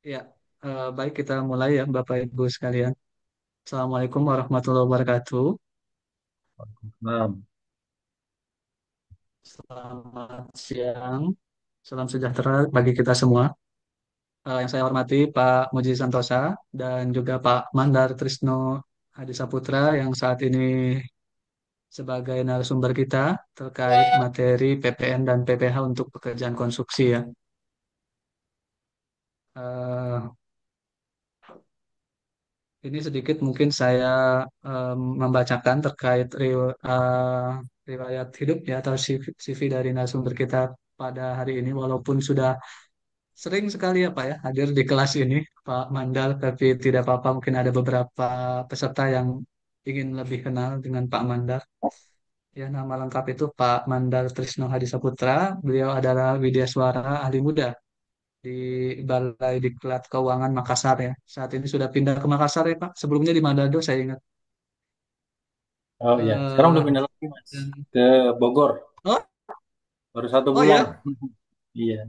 Ya, baik kita mulai ya Bapak Ibu sekalian. Assalamualaikum warahmatullahi wabarakatuh. Nah, Selamat siang, salam sejahtera bagi kita semua. Yang saya hormati Pak Muji Santosa dan juga Pak Mandar Trisno Hadi Saputra yang saat ini sebagai narasumber kita terkait materi PPN dan PPH untuk pekerjaan konstruksi ya. Eh, Ini sedikit mungkin saya membacakan terkait riwayat hidup ya atau CV dari narasumber kita pada hari ini walaupun sudah sering sekali ya Pak ya hadir di kelas ini Pak Mandal, tapi tidak apa-apa, mungkin ada beberapa peserta yang ingin lebih kenal dengan Pak Mandal. Ya, nama lengkap itu Pak Mandal Trisno Hadi Saputra. Beliau adalah Widya Suara ahli muda di Balai Diklat Keuangan Makassar ya. Saat ini sudah pindah ke Makassar ya Pak. Sebelumnya di Manado saya ingat. oh iya, sekarang udah Eh, pindah lagi Mas dan ke Bogor, oh baru 1 bulan. ya, Iya,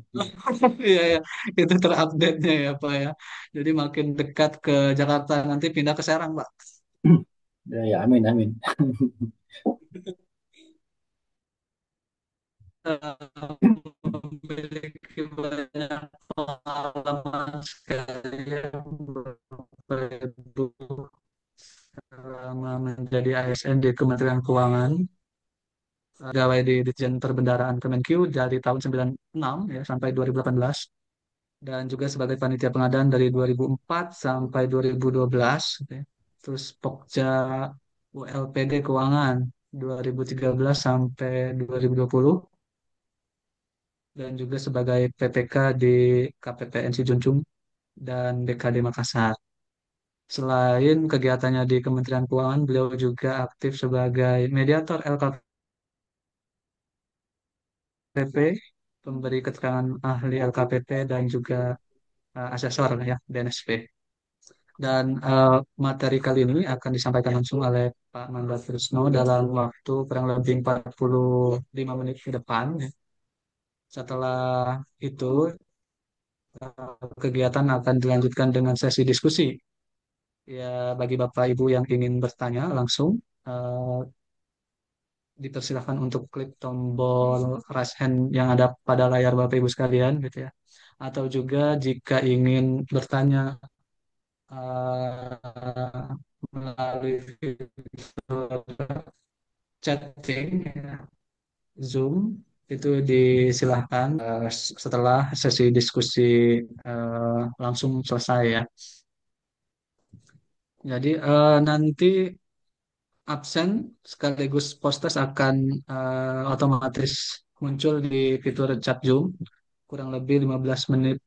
iya ya, itu terupdate-nya ya Pak ya. Jadi makin dekat ke Jakarta, nanti pindah ke Serang Pak. ya, ya, amin, amin. Memiliki banyak pengalaman sekali ya Bapak Ibu, selama menjadi ASN di Kementerian Keuangan, pegawai di Ditjen Perbendaharaan Kemenq dari tahun 96 ya sampai 2018, dan juga sebagai panitia pengadaan dari 2004 sampai 2012 gitu ya. Terus Pokja ULPD Keuangan 2013 sampai 2020, dan juga sebagai PPK di KPPNC Junjung dan DKD Makassar. Selain kegiatannya di Kementerian Keuangan, beliau juga aktif sebagai mediator LKPP, pemberi keterangan ahli LKPP, dan juga asesor ya DNSP. Dan materi kali ini akan disampaikan langsung oleh Pak Manda Trisno dalam waktu kurang lebih 45 menit ke depan, ya. Setelah itu, kegiatan akan dilanjutkan dengan sesi diskusi. Ya, bagi Bapak Ibu yang ingin bertanya langsung, eh, dipersilahkan untuk klik tombol raise hand yang ada pada layar Bapak Ibu sekalian, gitu ya. Atau juga jika ingin bertanya melalui fitur chatting ya, Zoom, itu disilahkan setelah sesi diskusi langsung selesai ya. Jadi nanti absen sekaligus postes akan otomatis muncul di fitur chat Zoom kurang lebih 15 menit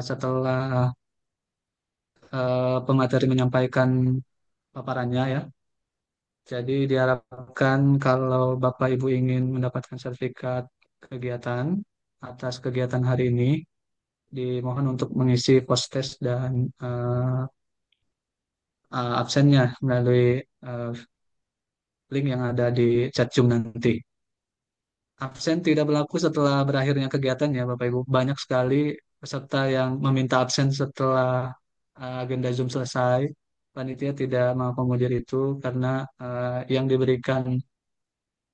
setelah pemateri menyampaikan paparannya ya. Jadi diharapkan kalau Bapak Ibu ingin mendapatkan sertifikat kegiatan atas kegiatan hari ini, dimohon untuk mengisi post-test dan absennya melalui uh, link yang ada di chat Zoom nanti. Absen tidak berlaku setelah berakhirnya kegiatan ya Bapak Ibu. Banyak sekali peserta yang meminta absen setelah agenda Zoom selesai. Panitia tidak mengakomodir itu karena yang diberikan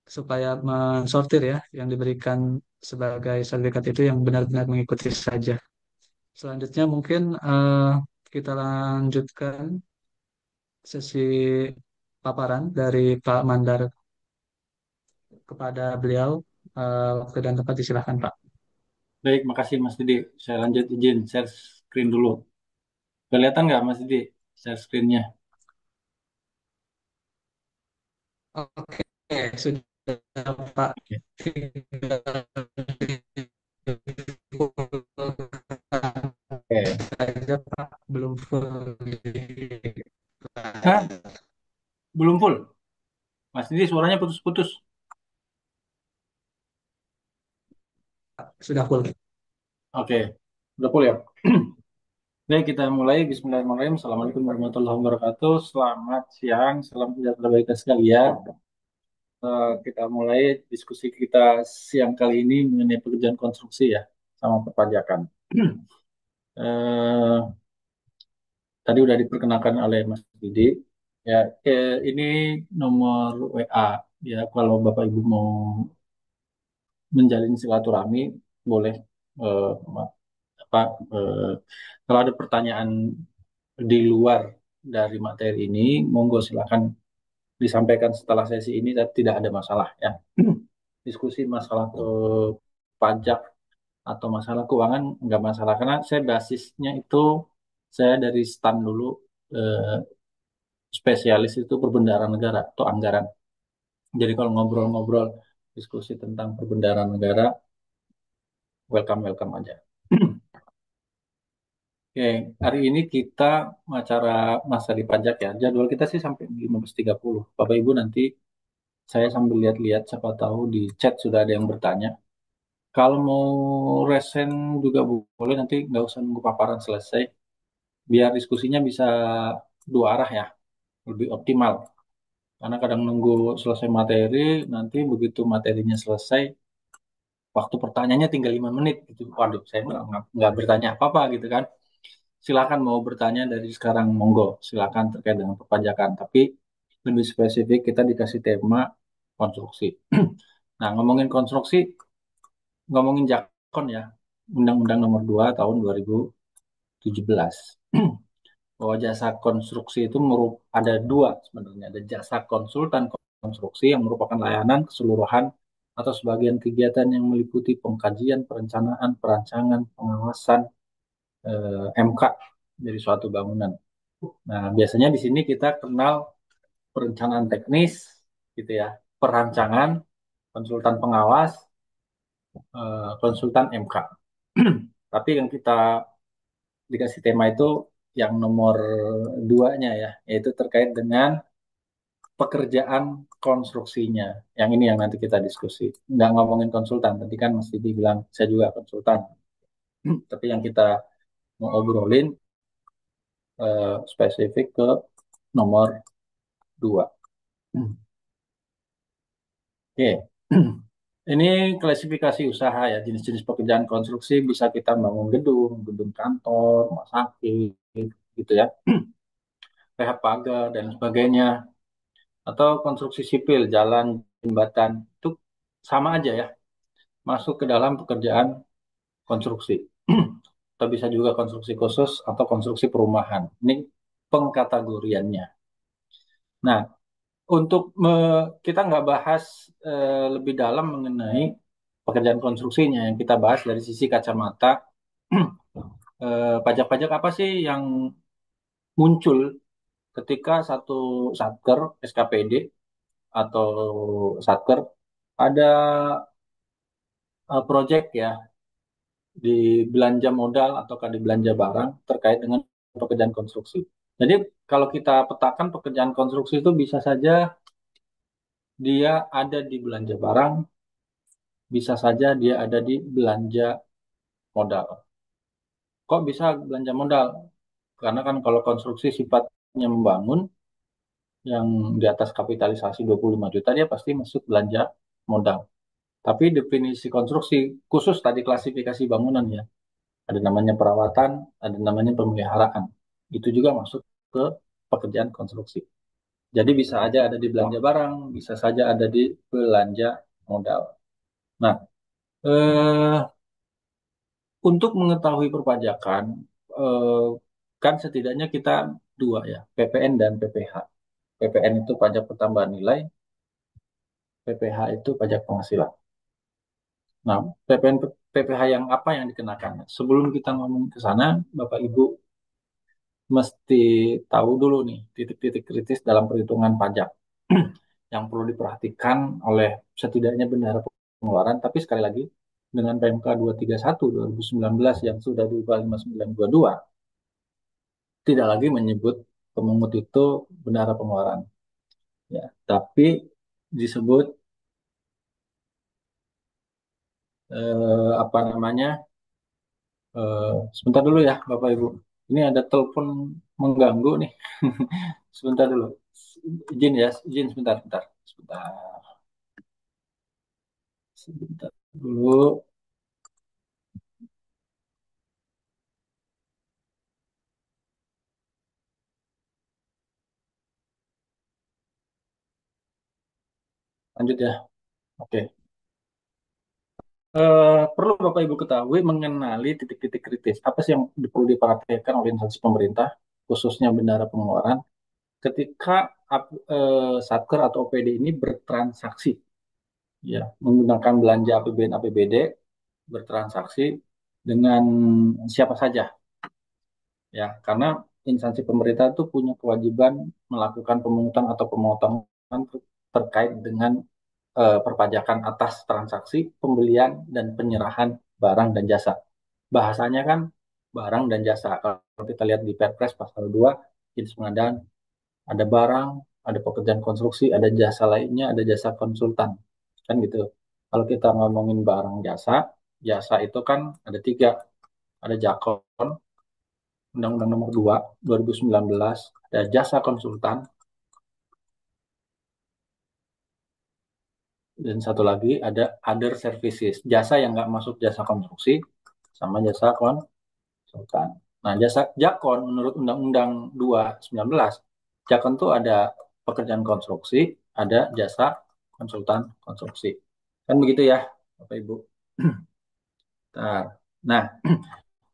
supaya mensortir ya, yang diberikan sebagai sertifikat itu yang benar-benar mengikuti saja. Selanjutnya mungkin kita lanjutkan sesi paparan dari Pak Mandar kepada beliau. Waktu dan tempat disilahkan Pak. Baik, makasih Mas Didi. Saya lanjut izin share screen dulu. Kelihatan nggak Mas Didi share screen-nya? Oke, sudah Pak. Oke. Oke. Saja Pak, belum full. Hah? Belum full? Mas Didi suaranya putus-putus. Sudah full. Oke, udah full ya? Baik, kita mulai. Bismillahirrahmanirrahim. Assalamualaikum warahmatullahi wabarakatuh. Selamat siang, salam sejahtera bagi kita sekalian. Kita mulai diskusi kita siang kali ini mengenai pekerjaan konstruksi ya, sama perpajakan. Eh, Tadi udah diperkenalkan oleh Mas Didi. Ya, ini nomor WA. Ya, kalau Bapak Ibu mau menjalin silaturahmi, boleh. eh, apa? eh, Kalau ada pertanyaan di luar dari materi ini, monggo silakan disampaikan setelah sesi ini. Tidak ada masalah ya. Diskusi masalah pajak atau masalah keuangan nggak masalah karena saya basisnya itu saya dari STAN dulu, eh, spesialis itu perbendaharaan negara atau anggaran. Jadi kalau ngobrol-ngobrol diskusi tentang perbendaharaan negara, welcome welcome aja. Oke, hari ini kita acara masa di pajak ya. Jadwal kita sih sampai 15.30. Bapak Ibu nanti saya sambil lihat-lihat, siapa tahu di chat sudah ada yang bertanya. Kalau mau resen juga boleh, nanti nggak usah nunggu paparan selesai. Biar diskusinya bisa dua arah ya, lebih optimal. Karena kadang nunggu selesai materi, nanti begitu materinya selesai, waktu pertanyaannya tinggal 5 menit gitu. Waduh, saya nggak bertanya apa-apa gitu kan. Silakan mau bertanya dari sekarang, monggo. Silakan terkait dengan perpajakan. Tapi lebih spesifik kita dikasih tema konstruksi. Nah, ngomongin konstruksi, ngomongin Jakon ya, Undang-Undang Nomor 2 tahun 2017. Bahwa jasa konstruksi itu ada dua sebenarnya. Ada jasa konsultan konstruksi yang merupakan layanan keseluruhan atau sebagian kegiatan yang meliputi pengkajian, perencanaan, perancangan, pengawasan, MK dari suatu bangunan. Nah, biasanya di sini kita kenal perencanaan teknis, gitu ya, perancangan, konsultan pengawas, konsultan MK. Tapi yang kita dikasih tema itu yang nomor duanya ya, yaitu terkait dengan pekerjaan konstruksinya. Yang ini yang nanti kita diskusi. Nggak ngomongin konsultan, tadi kan mesti dibilang saya juga konsultan. Tapi yang kita mau obrolin spesifik ke nomor 2. Oke. Ini klasifikasi usaha ya, jenis-jenis pekerjaan konstruksi bisa kita bangun gedung, gedung kantor, rumah sakit, gitu ya, rehab pagar dan sebagainya, atau konstruksi sipil, jalan, jembatan, itu sama aja ya, masuk ke dalam pekerjaan konstruksi. Atau bisa juga konstruksi khusus atau konstruksi perumahan. Ini pengkategoriannya. Nah, untuk kita nggak bahas lebih dalam mengenai pekerjaan konstruksinya, yang kita bahas dari sisi kacamata pajak-pajak apa sih yang muncul ketika satu satker SKPD atau satker ada proyek ya di belanja modal ataukah di belanja barang terkait dengan pekerjaan konstruksi. Jadi kalau kita petakan pekerjaan konstruksi itu bisa saja dia ada di belanja barang, bisa saja dia ada di belanja modal. Kok bisa belanja modal? Karena kan kalau konstruksi sifatnya membangun, yang di atas kapitalisasi 25 juta, dia pasti masuk belanja modal. Tapi definisi konstruksi khusus tadi klasifikasi bangunan ya. Ada namanya perawatan, ada namanya pemeliharaan. Itu juga masuk ke pekerjaan konstruksi. Jadi bisa aja ada di belanja barang, bisa saja ada di belanja modal. Nah, eh, untuk mengetahui perpajakan, eh, kan setidaknya kita dua ya, PPN dan PPH. PPN itu pajak pertambahan nilai, PPH itu pajak penghasilan. Nah, PPN PPH yang apa yang dikenakan? Sebelum kita ngomong ke sana, Bapak Ibu mesti tahu dulu nih titik-titik kritis dalam perhitungan pajak yang perlu diperhatikan oleh setidaknya bendahara pengeluaran. Tapi sekali lagi, dengan PMK 231 2019 yang sudah diubah 5922, tidak lagi menyebut pemungut itu bendahara pengeluaran. Ya, tapi disebut apa namanya? Sebentar dulu ya, Bapak Ibu. Ini ada telepon mengganggu nih. Sebentar dulu. Izin ya, izin sebentar, sebentar. Sebentar dulu. Lanjut ya. Oke. Perlu Bapak Ibu ketahui mengenali titik-titik kritis. Apa sih yang perlu diperhatikan oleh instansi pemerintah, khususnya bendahara pengeluaran, ketika Satker atau OPD ini bertransaksi, ya, menggunakan belanja APBN APBD, bertransaksi dengan siapa saja, ya, karena instansi pemerintah itu punya kewajiban melakukan pemungutan atau pemotongan terkait dengan perpajakan atas transaksi pembelian dan penyerahan barang dan jasa. Bahasanya kan barang dan jasa. Kalau kita lihat di Perpres pasal 2, jenis pengadaan, ada barang, ada pekerjaan konstruksi, ada jasa lainnya, ada jasa konsultan. Kan gitu. Kalau kita ngomongin barang jasa, jasa itu kan ada tiga. Ada Jakon, Undang-Undang Nomor 2, 2019, ada jasa konsultan, dan satu lagi ada other services, jasa yang nggak masuk jasa konstruksi, sama jasa konsultan. Nah, jasa Jakon menurut Undang-Undang 2 19, Jakon tuh ada pekerjaan konstruksi, ada jasa konsultan konstruksi. Kan begitu ya, Bapak Ibu. Nah,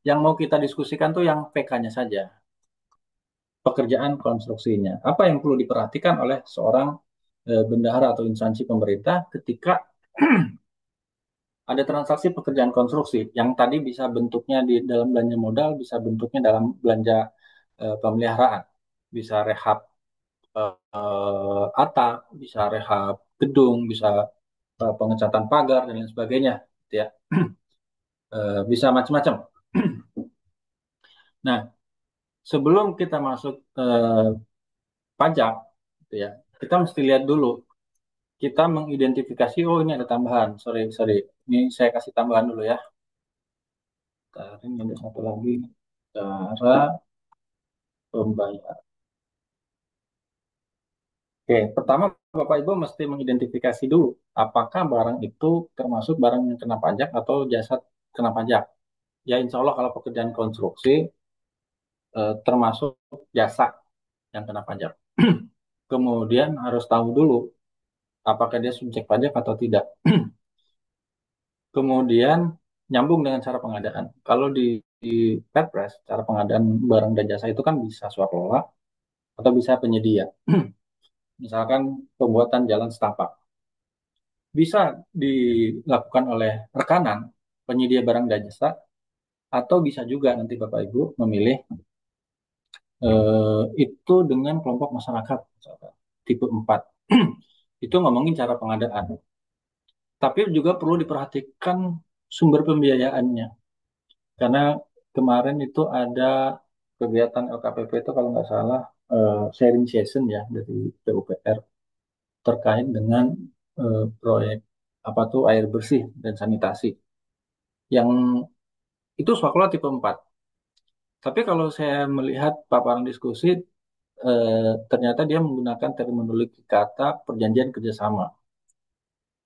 yang mau kita diskusikan tuh yang PK-nya saja, pekerjaan konstruksinya. Apa yang perlu diperhatikan oleh seorang bendahara atau instansi pemerintah ketika ada transaksi pekerjaan konstruksi yang tadi bisa bentuknya di dalam belanja modal, bisa bentuknya dalam belanja pemeliharaan, bisa rehab atap, bisa rehab gedung, bisa pengecatan pagar dan lain sebagainya, gitu ya. Bisa macam-macam. Nah, sebelum kita masuk pajak, gitu ya, kita mesti lihat dulu. Kita mengidentifikasi, oh ini ada tambahan, sorry, sorry. Ini saya kasih tambahan dulu ya. Ini ada satu lagi, cara pembayaran. Oke, pertama Bapak Ibu mesti mengidentifikasi dulu apakah barang itu termasuk barang yang kena pajak atau jasa kena pajak. Ya insya Allah kalau pekerjaan konstruksi termasuk jasa yang kena pajak. Kemudian harus tahu dulu apakah dia subjek pajak atau tidak. Kemudian nyambung dengan cara pengadaan. Kalau di Perpres, cara pengadaan barang dan jasa itu kan bisa swaklola atau bisa penyedia. Misalkan pembuatan jalan setapak. Bisa dilakukan oleh rekanan penyedia barang dan jasa, atau bisa juga nanti Bapak Ibu memilih itu dengan kelompok masyarakat, misalkan, tipe 4. Itu ngomongin cara pengadaan. Tapi juga perlu diperhatikan sumber pembiayaannya. Karena kemarin itu ada kegiatan LKPP itu kalau nggak salah sharing session ya dari PUPR terkait dengan proyek apa tuh air bersih dan sanitasi yang itu swaklola tipe 4. Tapi kalau saya melihat paparan diskusi ternyata dia menggunakan terminologi kata perjanjian kerjasama.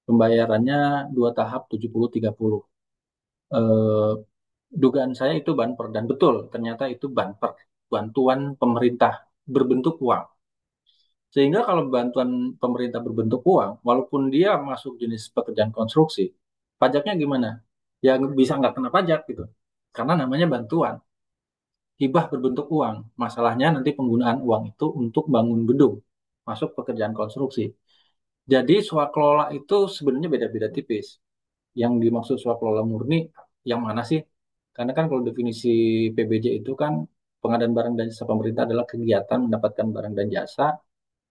Pembayarannya 2 tahap 70-30. Eh, Dugaan saya itu banper dan betul ternyata itu banper, bantuan pemerintah berbentuk uang. Sehingga kalau bantuan pemerintah berbentuk uang, walaupun dia masuk jenis pekerjaan konstruksi, pajaknya gimana? Ya bisa nggak kena pajak gitu. Karena namanya bantuan. Hibah berbentuk uang. Masalahnya nanti penggunaan uang itu untuk bangun gedung, masuk pekerjaan konstruksi. Jadi swakelola itu sebenarnya beda-beda tipis. Yang dimaksud swakelola murni yang mana sih? Karena kan kalau definisi PBJ itu kan pengadaan barang dan jasa pemerintah adalah kegiatan mendapatkan barang dan jasa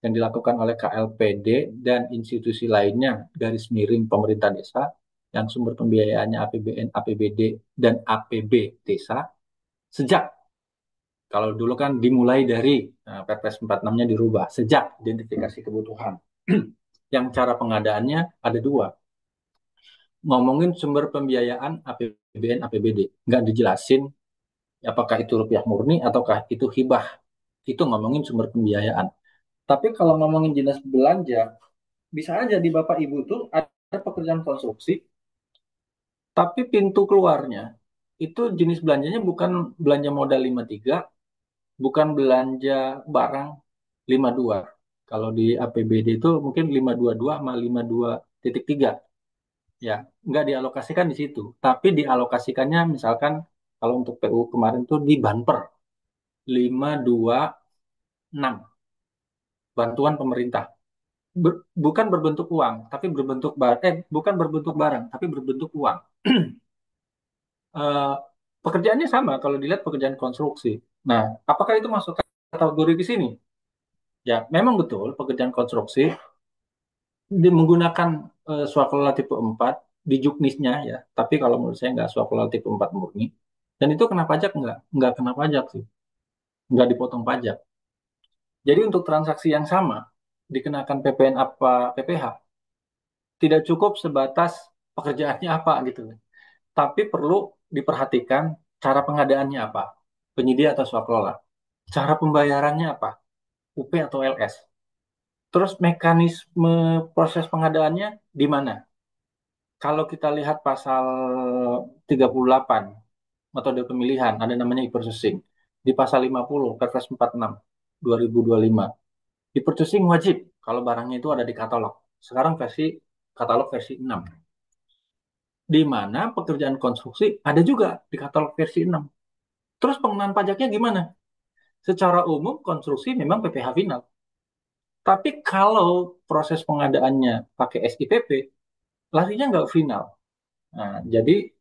yang dilakukan oleh KLPD dan institusi lainnya garis miring pemerintah desa yang sumber pembiayaannya APBN, APBD, dan APB desa sejak kalau dulu kan dimulai dari Perpres 46-nya dirubah sejak identifikasi kebutuhan. Yang cara pengadaannya ada dua. Ngomongin sumber pembiayaan APBN, APBD. Nggak dijelasin apakah itu rupiah murni ataukah itu hibah. Itu ngomongin sumber pembiayaan. Tapi kalau ngomongin jenis belanja, bisa aja di Bapak Ibu tuh ada pekerjaan konstruksi, tapi pintu keluarnya itu jenis belanjanya bukan belanja modal 53, bukan belanja barang 52. Kalau di APBD itu mungkin 522 sama 52,3 ya, nggak dialokasikan di situ, tapi dialokasikannya misalkan kalau untuk PU kemarin tuh di Banper 526 bantuan pemerintah. Bukan berbentuk uang, tapi berbentuk bukan berbentuk barang, tapi berbentuk uang. Eh, Pekerjaannya sama kalau dilihat pekerjaan konstruksi. Nah, apakah itu masuk kategori di sini? Ya, memang betul pekerjaan konstruksi menggunakan swaklola tipe 4 di juknisnya ya. Tapi kalau menurut saya nggak swaklola tipe 4 murni. Dan itu kena pajak nggak? Nggak kena pajak sih. Nggak dipotong pajak. Jadi untuk transaksi yang sama, dikenakan PPN apa PPh, tidak cukup sebatas pekerjaannya apa gitu. Tapi perlu diperhatikan cara pengadaannya apa. Penyedia atau swaklola. Cara pembayarannya apa? UP atau LS. Terus mekanisme proses pengadaannya di mana? Kalau kita lihat pasal 38 metode pemilihan ada namanya e-purchasing. Di pasal 50 Perpres 46 2025. E-purchasing wajib kalau barangnya itu ada di katalog. Sekarang versi katalog versi 6. Di mana pekerjaan konstruksi ada juga di katalog versi 6. Terus pengenaan pajaknya gimana? Secara umum konstruksi memang PPh final. Tapi kalau proses pengadaannya pakai SIPP, larinya nggak final. Nah, jadi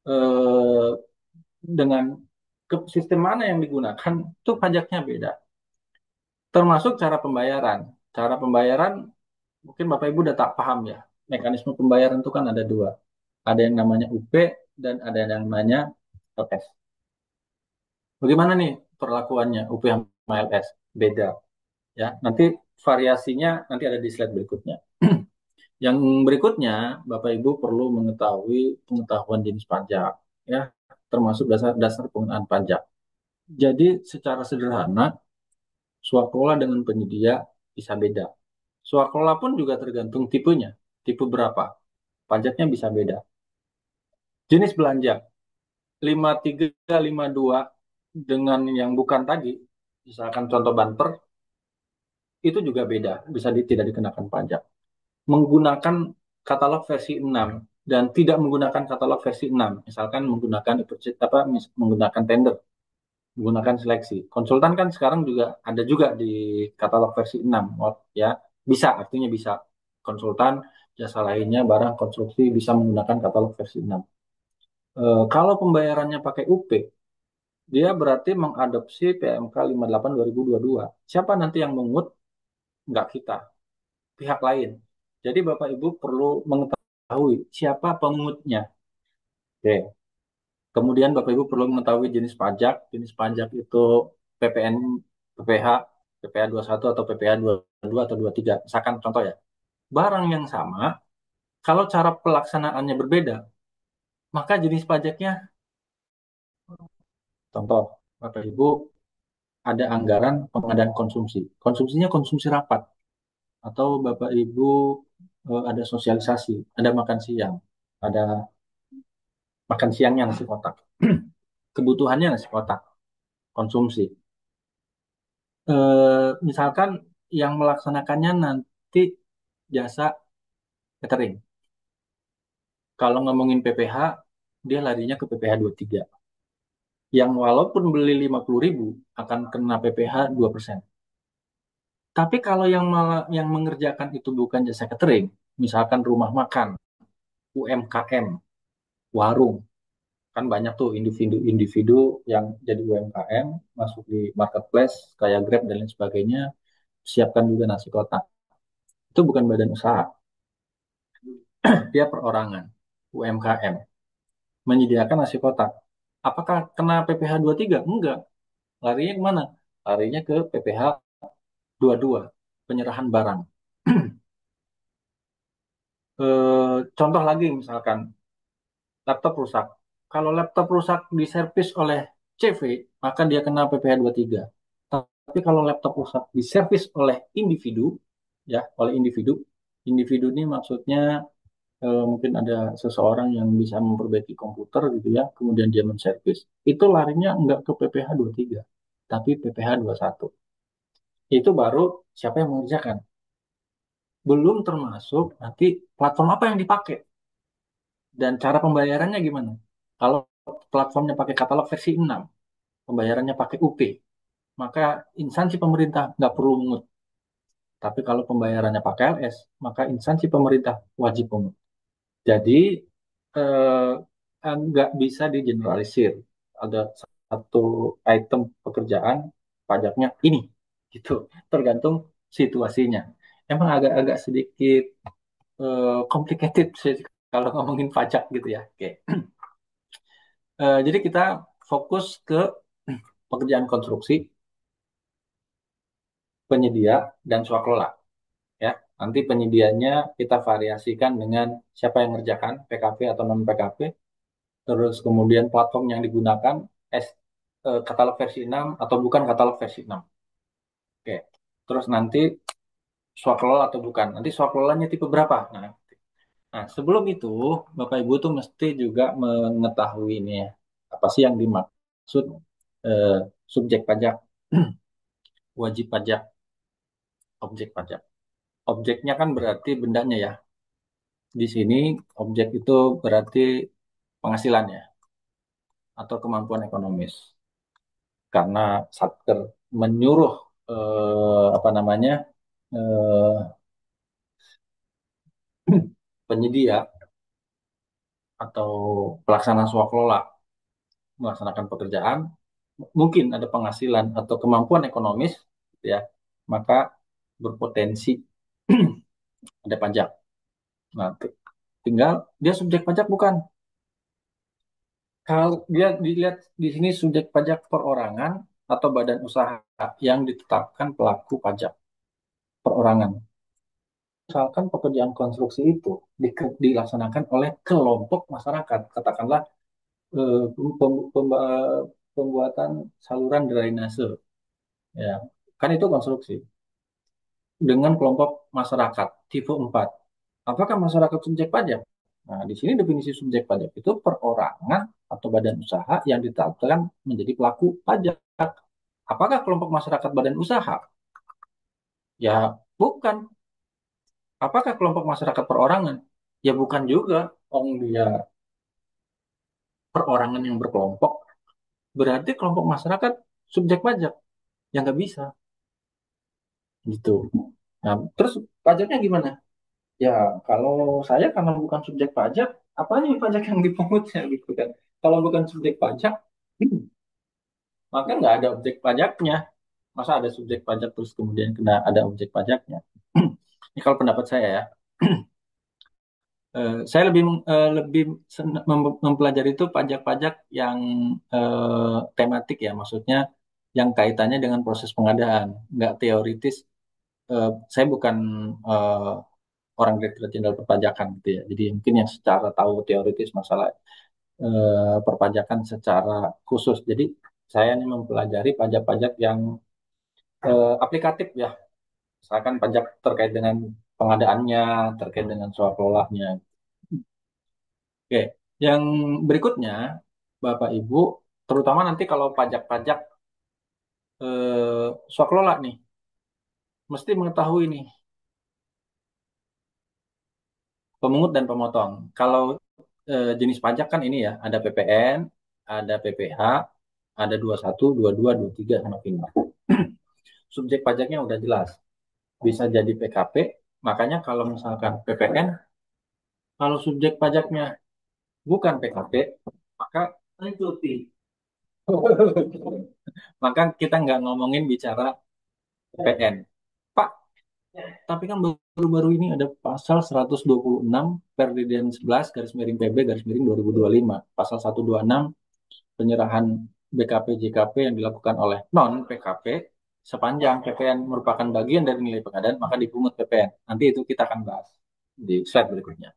eh, dengan sistem mana yang digunakan, itu pajaknya beda. Termasuk cara pembayaran. Cara pembayaran, mungkin Bapak Ibu udah tak paham ya. Mekanisme pembayaran itu kan ada dua. Ada yang namanya UP dan ada yang namanya LS. Bagaimana nih perlakuannya UP sama LS? Beda ya. Nanti variasinya nanti ada di slide berikutnya. Yang berikutnya, Bapak Ibu perlu mengetahui pengetahuan jenis pajak, ya, termasuk dasar-dasar penggunaan pajak. Jadi secara sederhana, swaklola dengan penyedia bisa beda. Swaklola pun juga tergantung tipenya, tipe berapa, pajaknya bisa beda. Jenis belanja, 53, 52 dengan yang bukan tadi, misalkan contoh bumper, itu juga beda, bisa tidak dikenakan pajak. Menggunakan katalog versi 6 dan tidak menggunakan katalog versi 6, misalkan menggunakan menggunakan tender, menggunakan seleksi. Konsultan kan sekarang juga ada juga di katalog versi 6 ya. Bisa, artinya bisa. Konsultan, jasa lainnya, barang konstruksi bisa menggunakan katalog versi 6. Kalau pembayarannya pakai UP, dia berarti mengadopsi PMK 58 2022. Siapa nanti yang mengut? Nggak kita, pihak lain. Jadi Bapak Ibu perlu mengetahui siapa pengutnya. Oke. Kemudian Bapak Ibu perlu mengetahui jenis pajak. Jenis pajak itu PPN, PPh, PPh 21 atau PPh 22 atau 23. Misalkan contoh ya. Barang yang sama, kalau cara pelaksanaannya berbeda, maka jenis pajaknya, contoh, Bapak Ibu ada anggaran pengadaan konsumsi. Konsumsinya konsumsi rapat. Atau Bapak Ibu ada sosialisasi, ada makan siang, ada makan siangnya nasi kotak. Kebutuhannya nasi kotak, konsumsi. Misalkan yang melaksanakannya nanti jasa catering. Kalau ngomongin PPh, dia larinya ke PPh 23. Yang walaupun beli 50.000 akan kena PPh 2%. Tapi kalau yang mengerjakan itu bukan jasa catering, misalkan rumah makan, UMKM, warung, kan banyak tuh individu-individu yang jadi UMKM, masuk di marketplace, kayak Grab dan lain sebagainya, siapkan juga nasi kotak. Itu bukan badan usaha, dia perorangan, UMKM, menyediakan nasi kotak. Apakah kena PPh 23? Enggak. Larinya kemana? Larinya ke PPh 22, penyerahan barang. Contoh lagi misalkan, laptop rusak. Kalau laptop rusak diservis oleh CV, maka dia kena PPh 23. Tapi kalau laptop rusak diservis oleh individu, ya, oleh individu, individu ini maksudnya mungkin ada seseorang yang bisa memperbaiki komputer gitu ya, kemudian dia menservis. Itu larinya nggak ke PPh 23, tapi PPh 21. Itu baru siapa yang mengerjakan. Belum termasuk nanti platform apa yang dipakai dan cara pembayarannya gimana. Kalau platformnya pakai katalog versi 6, pembayarannya pakai UP, maka instansi pemerintah nggak perlu mengut. Tapi kalau pembayarannya pakai LS, maka instansi pemerintah wajib mengut. Jadi eh, nggak bisa digeneralisir. Ada satu item pekerjaan pajaknya ini, gitu. Tergantung situasinya. Emang agak-agak sedikit complicated sih kalau ngomongin pajak gitu ya. Oke. Jadi kita fokus ke pekerjaan konstruksi, penyedia, dan swakelola. Ya, nanti penyedianya kita variasikan dengan siapa yang ngerjakan, PKP atau non PKP. Terus kemudian platform yang digunakan, katalog versi 6 atau bukan katalog versi 6. Oke. Terus nanti swakelola atau bukan. Nanti swakelolanya tipe berapa? Nah, sebelum itu Bapak Ibu tuh mesti juga mengetahui ini ya. Apa sih yang dimaksud eh, subjek pajak, wajib pajak, objek pajak. Objeknya kan berarti bendanya ya. Di sini objek itu berarti penghasilan ya atau kemampuan ekonomis. Karena Satker menyuruh apa namanya eh, penyedia atau pelaksana swakelola melaksanakan pekerjaan, mungkin ada penghasilan atau kemampuan ekonomis, gitu ya, maka berpotensi ada pajak. Nah, tinggal dia subjek pajak bukan. Kalau dia dilihat di sini subjek pajak perorangan atau badan usaha yang ditetapkan pelaku pajak perorangan. Misalkan pekerjaan konstruksi itu dilaksanakan oleh kelompok masyarakat, katakanlah pembuatan saluran drainase, ya, kan itu konstruksi dengan kelompok masyarakat tipe 4. Apakah masyarakat subjek pajak? Nah, di sini definisi subjek pajak itu perorangan atau badan usaha yang ditetapkan menjadi pelaku pajak. Apakah kelompok masyarakat badan usaha? Ya, bukan. Apakah kelompok masyarakat perorangan? Ya, bukan juga. Oh, dia perorangan yang berkelompok. Berarti kelompok masyarakat subjek pajak. Ya, nggak bisa. Gitu. Nah, terus pajaknya gimana? Ya, kalau saya karena bukan subjek pajak, apa nih pajak yang dipungutnya gitu kan? Kalau bukan subjek pajak, maka nggak ada objek pajaknya. Masa ada subjek pajak terus kemudian kena ada objek pajaknya? Ini kalau pendapat saya ya. Saya lebih mempelajari itu pajak-pajak yang tematik ya, maksudnya yang kaitannya dengan proses pengadaan, nggak teoritis. Saya bukan eh, orang Direktur Jenderal Perpajakan gitu ya, jadi mungkin yang secara tahu teoritis masalah perpajakan secara khusus. Jadi saya ini mempelajari pajak-pajak yang aplikatif ya, misalkan pajak terkait dengan pengadaannya, terkait dengan soal kelolanya. Oke, yang berikutnya, Bapak Ibu, terutama nanti kalau pajak-pajak swakelola nih, mesti mengetahui nih pemungut dan pemotong. Kalau jenis pajak kan ini ya, ada PPN, ada PPH, ada 21, 22, 23 sama FINMA. Subjek pajaknya udah jelas, bisa jadi PKP. Makanya kalau misalkan PPN, kalau subjek pajaknya bukan PKP, maka cuti. Maka kita nggak ngomongin bicara PPN. Pak, tapi kan baru-baru ini ada pasal 126 Perdidan 11 garis miring PB garis miring 2025. Pasal 126 penyerahan BKP JKP yang dilakukan oleh non PKP sepanjang PPN merupakan bagian dari nilai pengadaan maka dipungut PPN. Nanti itu kita akan bahas di slide berikutnya.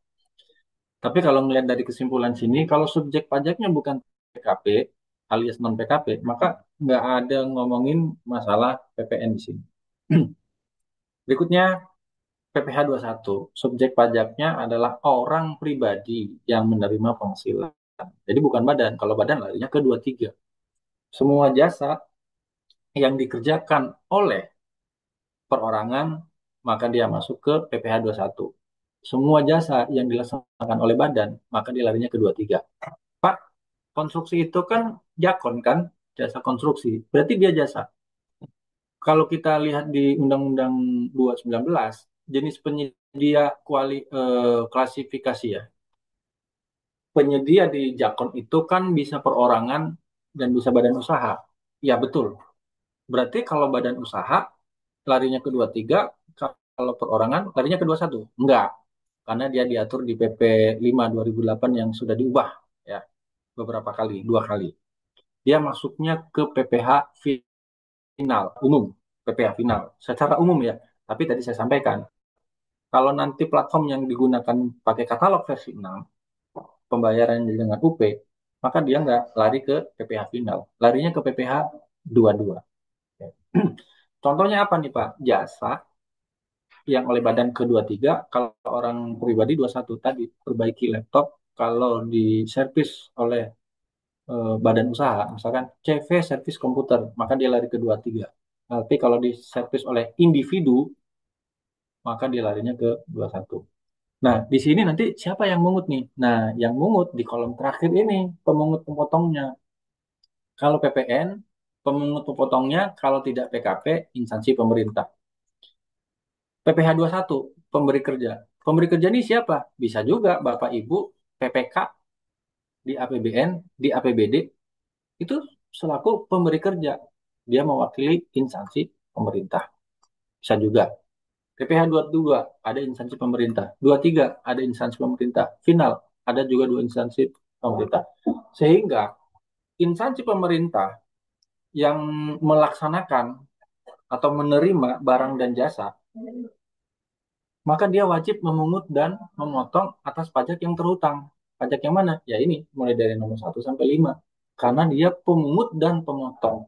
Tapi kalau melihat dari kesimpulan sini, kalau subjek pajaknya bukan PKP alias non PKP, maka nggak ada ngomongin masalah PPN di sini. Berikutnya PPh satu, subjek pajaknya adalah orang pribadi yang menerima penghasilan. Jadi bukan badan, kalau badan larinya ke 23. Semua jasa yang dikerjakan oleh perorangan, maka dia masuk ke PPh satu. Semua jasa yang dilaksanakan oleh badan, maka dia larinya ke 23. Pak, konstruksi itu kan jakon kan, jasa konstruksi. Berarti dia jasa. Kalau kita lihat di Undang-Undang 219, jenis penyedia klasifikasi ya. Penyedia di jakon itu kan bisa perorangan dan bisa badan usaha. Ya betul. Berarti kalau badan usaha larinya ke 23, kalau perorangan larinya ke 21. Enggak, karena dia diatur di PP 5 2008 yang sudah diubah ya beberapa kali, dua kali. Dia masuknya ke PPh final umum, PPh final secara umum ya. Tapi tadi saya sampaikan, kalau nanti platform yang digunakan pakai katalog versi 6, pembayaran dengan UP, maka dia nggak lari ke PPh final, larinya ke PPh 22. Contohnya apa nih Pak? Jasa yang oleh badan ke-23, kalau orang pribadi 21 tadi, perbaiki laptop, kalau di servis oleh badan usaha, misalkan CV servis komputer, maka dia lari ke 23. Tapi kalau di servis oleh individu, maka dia larinya ke 21. Nah, di sini nanti siapa yang mungut nih? Nah, yang mungut di kolom terakhir ini, pemungut pemotongnya. Kalau PPN, pemungut pemotongnya, kalau tidak PKP, instansi pemerintah. PPh satu pemberi kerja. Pemberi kerja ini siapa? Bisa juga Bapak Ibu PPK di APBN, di APBD, itu selaku pemberi kerja. Dia mewakili instansi pemerintah. Bisa juga. PPh dua ada instansi pemerintah. 23 ada instansi pemerintah. Final ada juga dua instansi pemerintah. Sehingga instansi pemerintah yang melaksanakan atau menerima barang dan jasa, maka dia wajib memungut dan memotong atas pajak yang terhutang. Pajak yang mana? Ya ini, mulai dari nomor 1 sampai 5. Karena dia pemungut dan pemotong.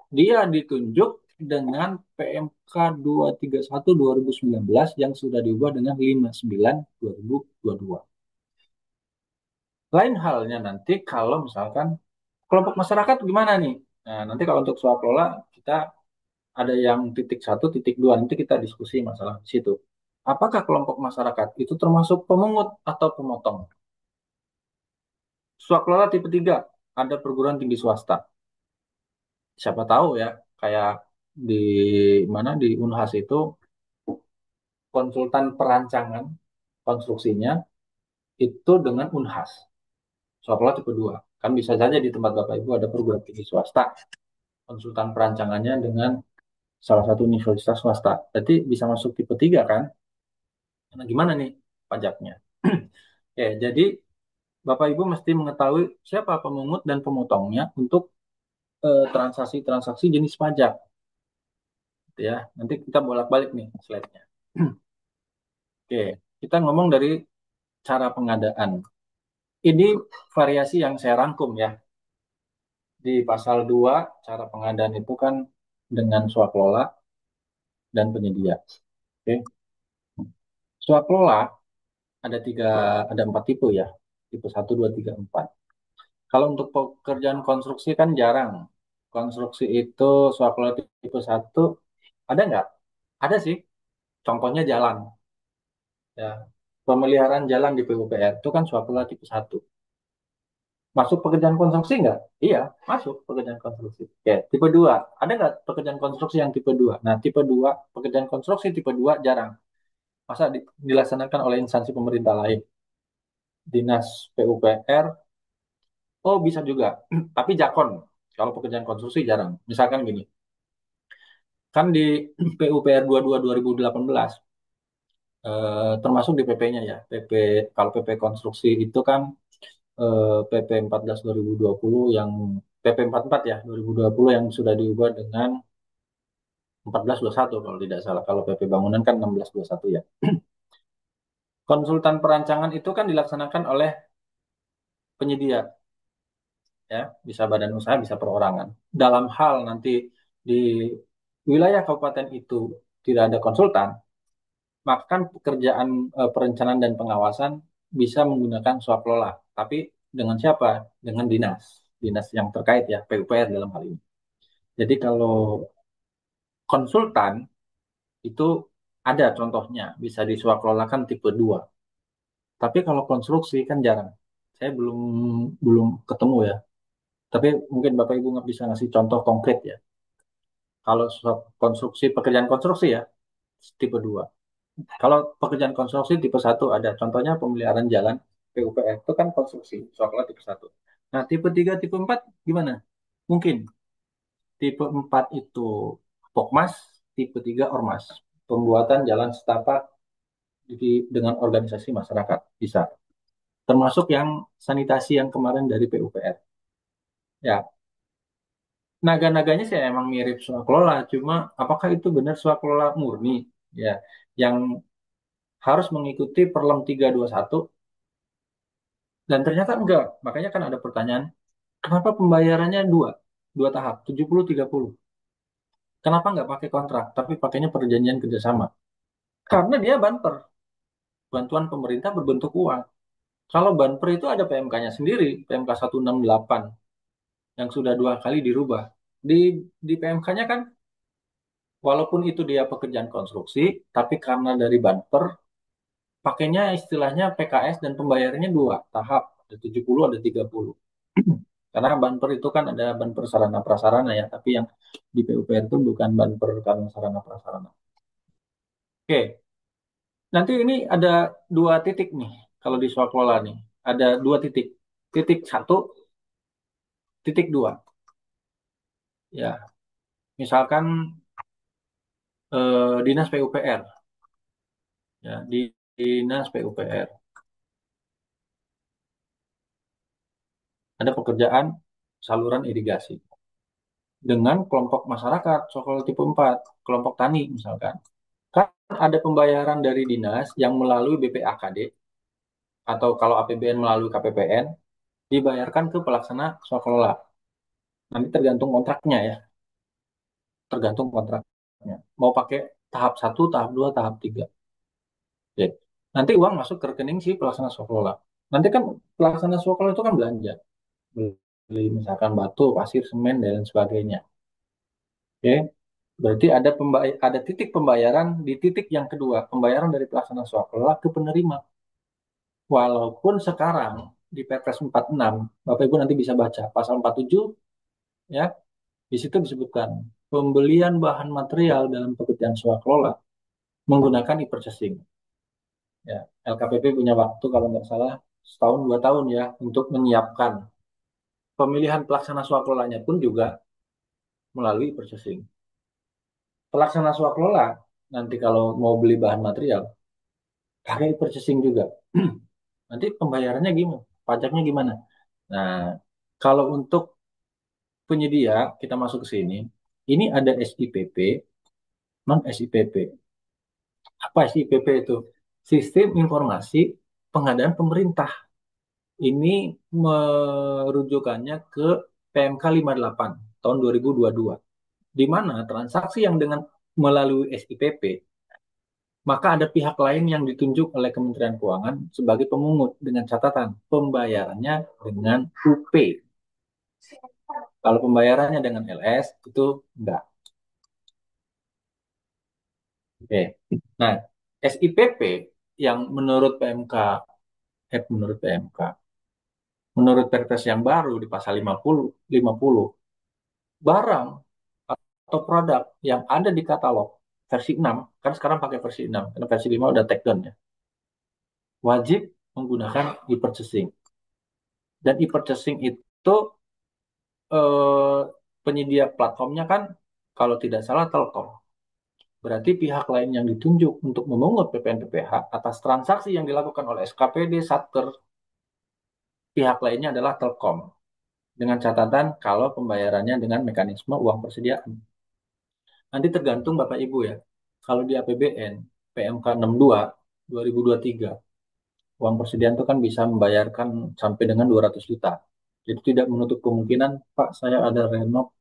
Dia ditunjuk dengan PMK 231 2019 yang sudah diubah dengan 59 2022. Lain halnya nanti kalau misalkan kelompok masyarakat gimana nih? Nah, nanti kalau untuk swaklola kita ada yang titik satu, titik dua. Nanti kita diskusi masalah di situ. Apakah kelompok masyarakat itu termasuk pemungut atau pemotong? Swaklola tipe 3 ada perguruan tinggi swasta. Siapa tahu ya, kayak di mana di Unhas itu konsultan perancangan konstruksinya itu dengan Unhas. Swaklola tipe 2. Kan bisa saja di tempat Bapak Ibu ada perguruan tinggi swasta, konsultan perancangannya dengan salah satu universitas swasta. Berarti bisa masuk tipe 3 kan? Nah, gimana nih pajaknya? Oke, jadi Bapak Ibu mesti mengetahui siapa pemungut dan pemotongnya untuk transaksi-transaksi jenis pajak. Gitu ya. Nanti kita bolak-balik nih slide-nya. Oke, kita ngomong dari cara pengadaan. Ini variasi yang saya rangkum ya. Di pasal 2 cara pengadaan itu kan dengan swaklola dan penyedia. Oke. Swaklola ada 4 tipe ya. Tipe 1, 2, 3, 4. Kalau untuk pekerjaan konstruksi kan jarang. Konstruksi itu swaklola tipe 1 ada nggak? Ada sih. Contohnya jalan. Ya. Pemeliharaan jalan di PUPR itu kan swaklola tipe 1. Masuk pekerjaan konstruksi nggak? Iya, masuk pekerjaan konstruksi. Oke, tipe 2. Ada nggak pekerjaan konstruksi yang tipe 2? Nah, tipe 2, pekerjaan konstruksi tipe 2 jarang. Masa dilaksanakan oleh instansi pemerintah lain? Dinas PUPR, oh bisa juga. Tapi jakon, kalau pekerjaan konstruksi jarang. Misalkan gini, kan di PUPR 22 2018, termasuk di PP-nya ya. PP, kalau PP konstruksi itu kan PP 14 2020 yang PP 44 ya 2020 yang sudah diubah dengan 1421 kalau tidak salah. Kalau PP bangunan kan 1621 ya. Konsultan perancangan itu kan dilaksanakan oleh penyedia ya, bisa badan usaha, bisa perorangan. Dalam hal nanti di wilayah kabupaten itu tidak ada konsultan, maka kan pekerjaan perencanaan dan pengawasan bisa menggunakan swaklola. Tapi dengan siapa? Dengan dinas, dinas yang terkait ya, PUPR dalam hal ini. Jadi kalau konsultan itu ada contohnya bisa diswakelolakan tipe 2. Tapi kalau konstruksi kan jarang. Saya belum belum ketemu ya. Tapi mungkin Bapak Ibu nggak bisa ngasih contoh konkret ya. Kalau konstruksi pekerjaan konstruksi ya tipe 2. Kalau pekerjaan konstruksi tipe 1 ada contohnya pemeliharaan jalan PUPR itu kan konstruksi soalnya tipe 1. Nah, tipe 3 tipe 4 gimana? Mungkin tipe 4 itu Pokmas, tipe 3 Ormas. Pembuatan jalan setapak dengan organisasi masyarakat bisa. Termasuk yang sanitasi yang kemarin dari PUPR. Ya, naga-naganya sih emang mirip swakelola, cuma apakah itu benar swakelola murni? Ya, yang harus mengikuti Perlem 321 dan ternyata enggak. Makanya kan ada pertanyaan, kenapa pembayarannya dua tahap, 70-30? Kenapa nggak pakai kontrak, tapi pakainya perjanjian kerjasama? Karena dia banper, bantuan pemerintah berbentuk uang. Kalau banper itu ada PMK-nya sendiri, PMK 168 yang sudah 2 kali dirubah. Di PMK-nya kan, walaupun itu dia pekerjaan konstruksi, tapi karena dari banper, pakainya istilahnya PKS dan pembayarannya dua tahap, ada 70, ada 30. Karena banper itu kan ada banper sarana prasarana ya, tapi yang di PUPR itu bukan banper karena sarana prasarana. Oke, nanti ini ada 2 titik nih kalau di Swakelola nih. Ada 2 titik. Titik 1, titik 2. Ya, misalkan dinas PUPR. Ya, di dinas PUPR. Ada pekerjaan saluran irigasi dengan kelompok masyarakat, soal tipe 4, kelompok tani misalkan. Kan ada pembayaran dari dinas yang melalui BPAKD atau kalau APBN melalui KPPN dibayarkan ke pelaksana swakelola. Nanti tergantung kontraknya ya, tergantung kontraknya. Mau pakai tahap 1, tahap 2, tahap 3. Oke. Nanti uang masuk ke rekening si pelaksana swakelola. Nanti kan pelaksana swakelola itu kan belanja, beli misalkan batu, pasir, semen dan lain sebagainya. Oke. Berarti ada titik pembayaran di titik yang kedua, pembayaran dari pelaksana swakelola ke penerima. Walaupun sekarang di Perpres 46, Bapak Ibu nanti bisa baca pasal 47 ya, di situ disebutkan pembelian bahan material dalam pekerjaan swakelola menggunakan e-purchasing. Ya, LKPP punya waktu kalau nggak salah setahun 2 tahun ya untuk menyiapkan pemilihan pelaksana swakelolanya pun juga melalui e-purchasing. Pelaksana swakelola nanti kalau mau beli bahan material pakai e-purchasing juga. Nanti pembayarannya gimana? Pajaknya gimana? Nah, kalau untuk penyedia kita masuk ke sini, ini ada SIPP, non SIPP. Apa SIPP itu? Sistem Informasi Pengadaan Pemerintah. Ini merujukannya ke PMK 58 tahun 2022, di mana transaksi yang dengan melalui SIPP, maka ada pihak lain yang ditunjuk oleh Kementerian Keuangan sebagai pemungut dengan catatan pembayarannya dengan UP. Kalau pembayarannya dengan LS itu enggak. Oke. Nah, SIPP yang menurut PMK, menurut PMK, menurut Perpres yang baru di pasal 50 barang atau produk yang ada di katalog versi 6, kan sekarang pakai versi 6, karena versi 5 udah take down ya, wajib menggunakan e-purchasing. Dan e-purchasing itu eh, penyedia platformnya kan kalau tidak salah Telkom. Berarti pihak lain yang ditunjuk untuk memungut PPN PPH atas transaksi yang dilakukan oleh SKPD, Satker, pihak lainnya adalah Telkom. Dengan catatan kalau pembayarannya dengan mekanisme uang persediaan. Nanti tergantung Bapak Ibu ya. Kalau di APBN, PMK 62 2023, uang persediaan itu kan bisa membayarkan sampai dengan 200 juta. Jadi tidak menutup kemungkinan, Pak, saya ada renov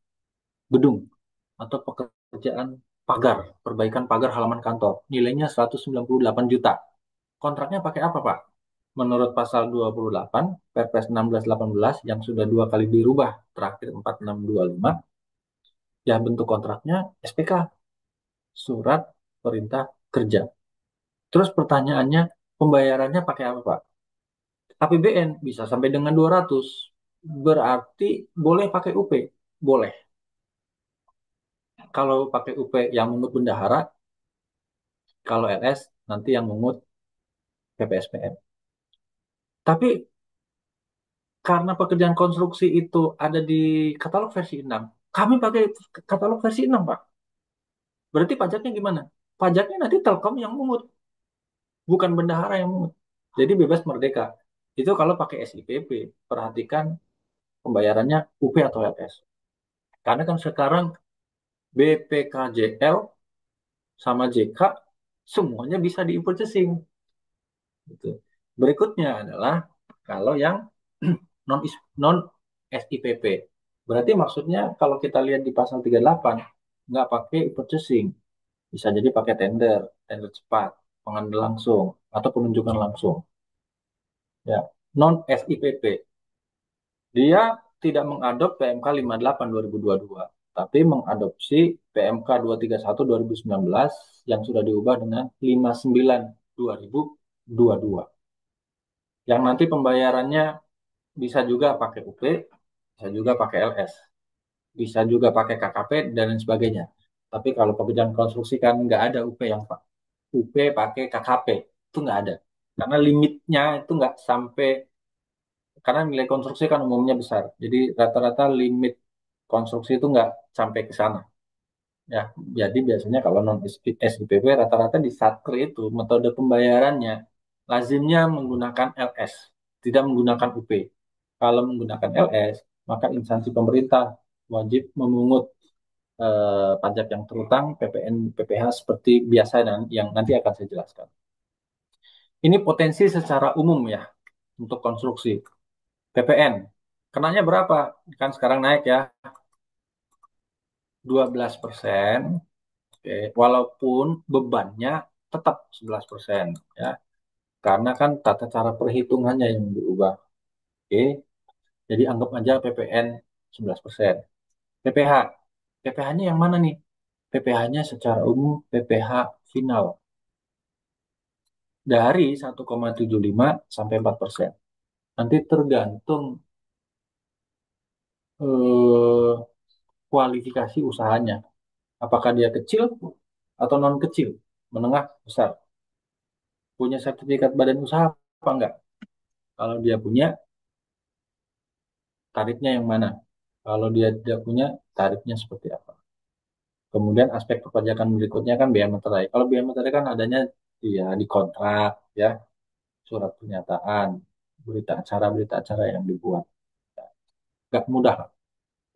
gedung atau pekerjaan pagar, perbaikan pagar halaman kantor. Nilainya 198 juta. Kontraknya pakai apa, Pak? Menurut pasal 28 Perpres 1618 yang sudah 2 kali dirubah, terakhir 4625, ya bentuk kontraknya SPK, surat perintah kerja. Terus pertanyaannya, pembayarannya pakai apa, Pak? APBN bisa sampai dengan 200. Berarti boleh pakai UP? Boleh. Kalau pakai UP yang mengut bendahara, kalau LS nanti yang mengut PPSPM. Tapi karena pekerjaan konstruksi itu ada di katalog versi 6, kami pakai katalog versi 6, Pak. Berarti pajaknya gimana? Pajaknya nanti Telkom yang mungut, bukan bendahara yang mungut. Jadi bebas merdeka. Itu kalau pakai SIPP, perhatikan pembayarannya UP atau LS. Karena kan sekarang BPKJL sama JK semuanya bisa di-purchasing. Gitu. Berikutnya adalah kalau yang non SIPP. Berarti maksudnya kalau kita lihat di pasal 38 nggak pakai purchasing, bisa jadi pakai tender, tender cepat, pengambil langsung atau penunjukan langsung. Ya, non SIPP. Dia tidak mengadop PMK 58 2022, tapi mengadopsi PMK 231 2019 yang sudah diubah dengan 59 2022. Yang nanti pembayarannya bisa juga pakai UP, bisa juga pakai LS, bisa juga pakai KKP dan lain sebagainya. Tapi kalau pekerjaan konstruksi kan nggak ada UP yang Pak. UP pakai KKP itu nggak ada. Karena limitnya itu nggak sampai, karena nilai konstruksi kan umumnya besar. Jadi rata-rata limit konstruksi itu nggak sampai ke sana. Ya, jadi biasanya kalau non SIPP rata-rata di Satker itu metode pembayarannya lazimnya menggunakan LS, tidak menggunakan UP. Kalau menggunakan LS, maka instansi pemerintah wajib memungut pajak yang terutang, PPN, PPh seperti biasa dan yang nanti akan saya jelaskan. Ini potensi secara umum ya untuk konstruksi. PPN, kenanya berapa? Kan sekarang naik ya, 12%. Oke, walaupun bebannya tetap 11%, ya. Karena kan tata cara perhitungannya yang diubah. Oke, jadi anggap aja PPN 11%. PPh. PPh-nya yang mana nih? PPh-nya secara umum PPh final dari 1,75 sampai 4%. Nanti tergantung eh, kualifikasi usahanya. Apakah dia kecil atau non kecil, menengah, besar. Punya sertifikat badan usaha apa enggak? Kalau dia punya, tarifnya yang mana? Kalau dia tidak punya, tarifnya seperti apa? Kemudian aspek perpajakan berikutnya kan biaya materai. Kalau biaya materai kan adanya ya di kontrak, ya, surat pernyataan, berita acara yang dibuat. Gak mudah.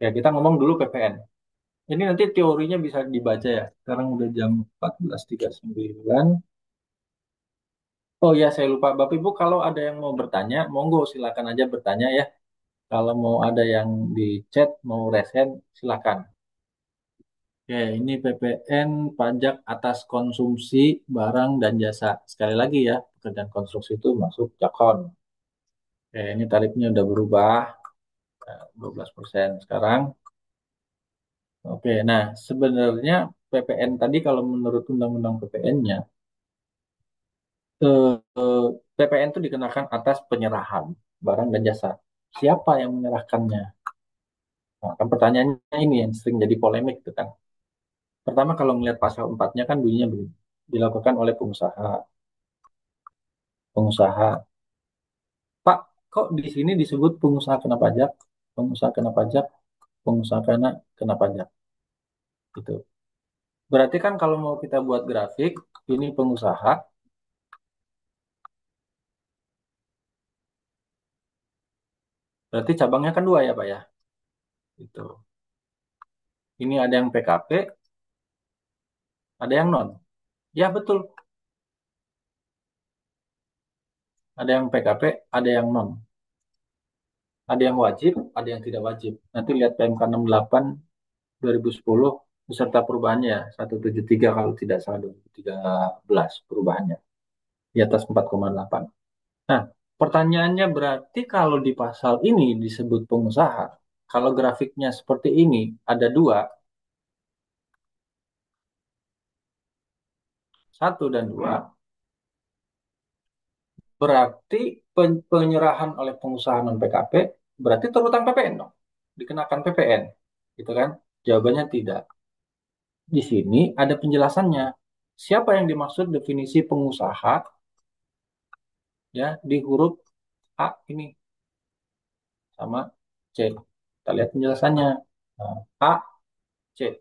Ya, kita ngomong dulu PPN. Ini nanti teorinya bisa dibaca ya. Sekarang udah jam 14.39. Oh ya, saya lupa. Bapak Ibu kalau ada yang mau bertanya, monggo silakan aja bertanya ya. Kalau mau ada yang di chat, mau resen, silakan. Oke, ini PPN pajak atas konsumsi barang dan jasa. Sekali lagi ya, pekerjaan konstruksi itu masuk jakon. Oke, ini tarifnya udah berubah, 12% sekarang. Oke, nah sebenarnya PPN tadi kalau menurut Undang-Undang PPN-nya, PPN itu dikenakan atas penyerahan barang dan jasa. Siapa yang menyerahkannya? Nah, kan pertanyaannya ini yang sering jadi polemik itu kan. Pertama kalau melihat pasal 4-nya kan bunyinya begini. Dilakukan oleh pengusaha. Pengusaha. Pak, kok di sini disebut pengusaha kena pajak? Pengusaha kena pajak, pengusaha kena pajak. Gitu. Berarti kan kalau mau kita buat grafik, ini pengusaha, berarti cabangnya kan dua ya Pak ya? Gitu. Ini ada yang PKP, ada yang non. Ya betul, ada yang PKP, ada yang non. Ada yang wajib, ada yang tidak wajib. Nanti lihat PMK 68 2010 beserta perubahannya ya, 173 kalau tidak salah 2013 perubahannya di atas 4,8. Nah, pertanyaannya berarti kalau di pasal ini disebut pengusaha, kalau grafiknya seperti ini ada dua, satu dan dua, berarti penyerahan oleh pengusaha non PKP berarti terutang PPN dong. Dikenakan PPN. Gitu kan? Jawabannya tidak. Di sini ada penjelasannya. Siapa yang dimaksud definisi pengusaha ya di huruf A ini sama C. Kita lihat penjelasannya. Nah, A, C.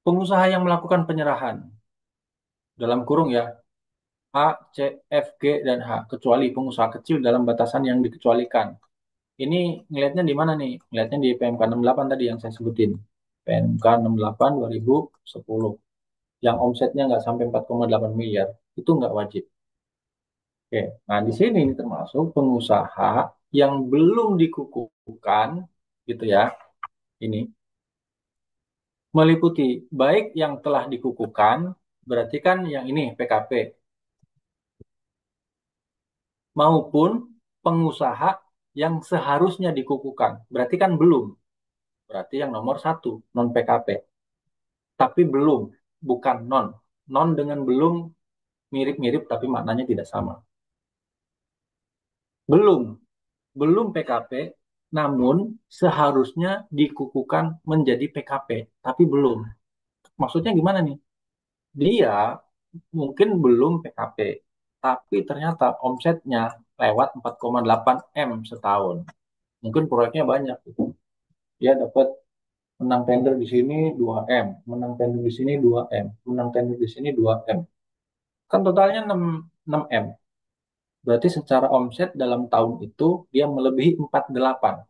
Pengusaha yang melakukan penyerahan dalam kurung ya A, C, F, G, dan H kecuali pengusaha kecil dalam batasan yang dikecualikan. Ini ngelihatnya di mana nih? Ngelihatnya di PMK 68 tadi yang saya sebutin. PMK 68 2010 yang omsetnya nggak sampai 4,8 miliar itu nggak wajib. Oke, nah di sini ini termasuk pengusaha yang belum dikukuhkan gitu ya. Ini meliputi baik yang telah dikukuhkan, berarti kan yang ini PKP, maupun pengusaha yang seharusnya dikukuhkan. Berarti kan belum. Berarti yang nomor satu, non PKP. Tapi belum, bukan non. Non dengan belum mirip-mirip tapi maknanya tidak sama. Belum, belum PKP, namun seharusnya dikukuhkan menjadi PKP, tapi belum. Maksudnya gimana nih? Dia mungkin belum PKP, tapi ternyata omsetnya lewat 4,8 M setahun. Mungkin proyeknya banyak gitu. Dia dapat menang tender di sini 2 M, menang tender di sini 2 M, menang tender di sini 2 M. Kan totalnya 6 M. Berarti secara omset dalam tahun itu dia melebihi 48.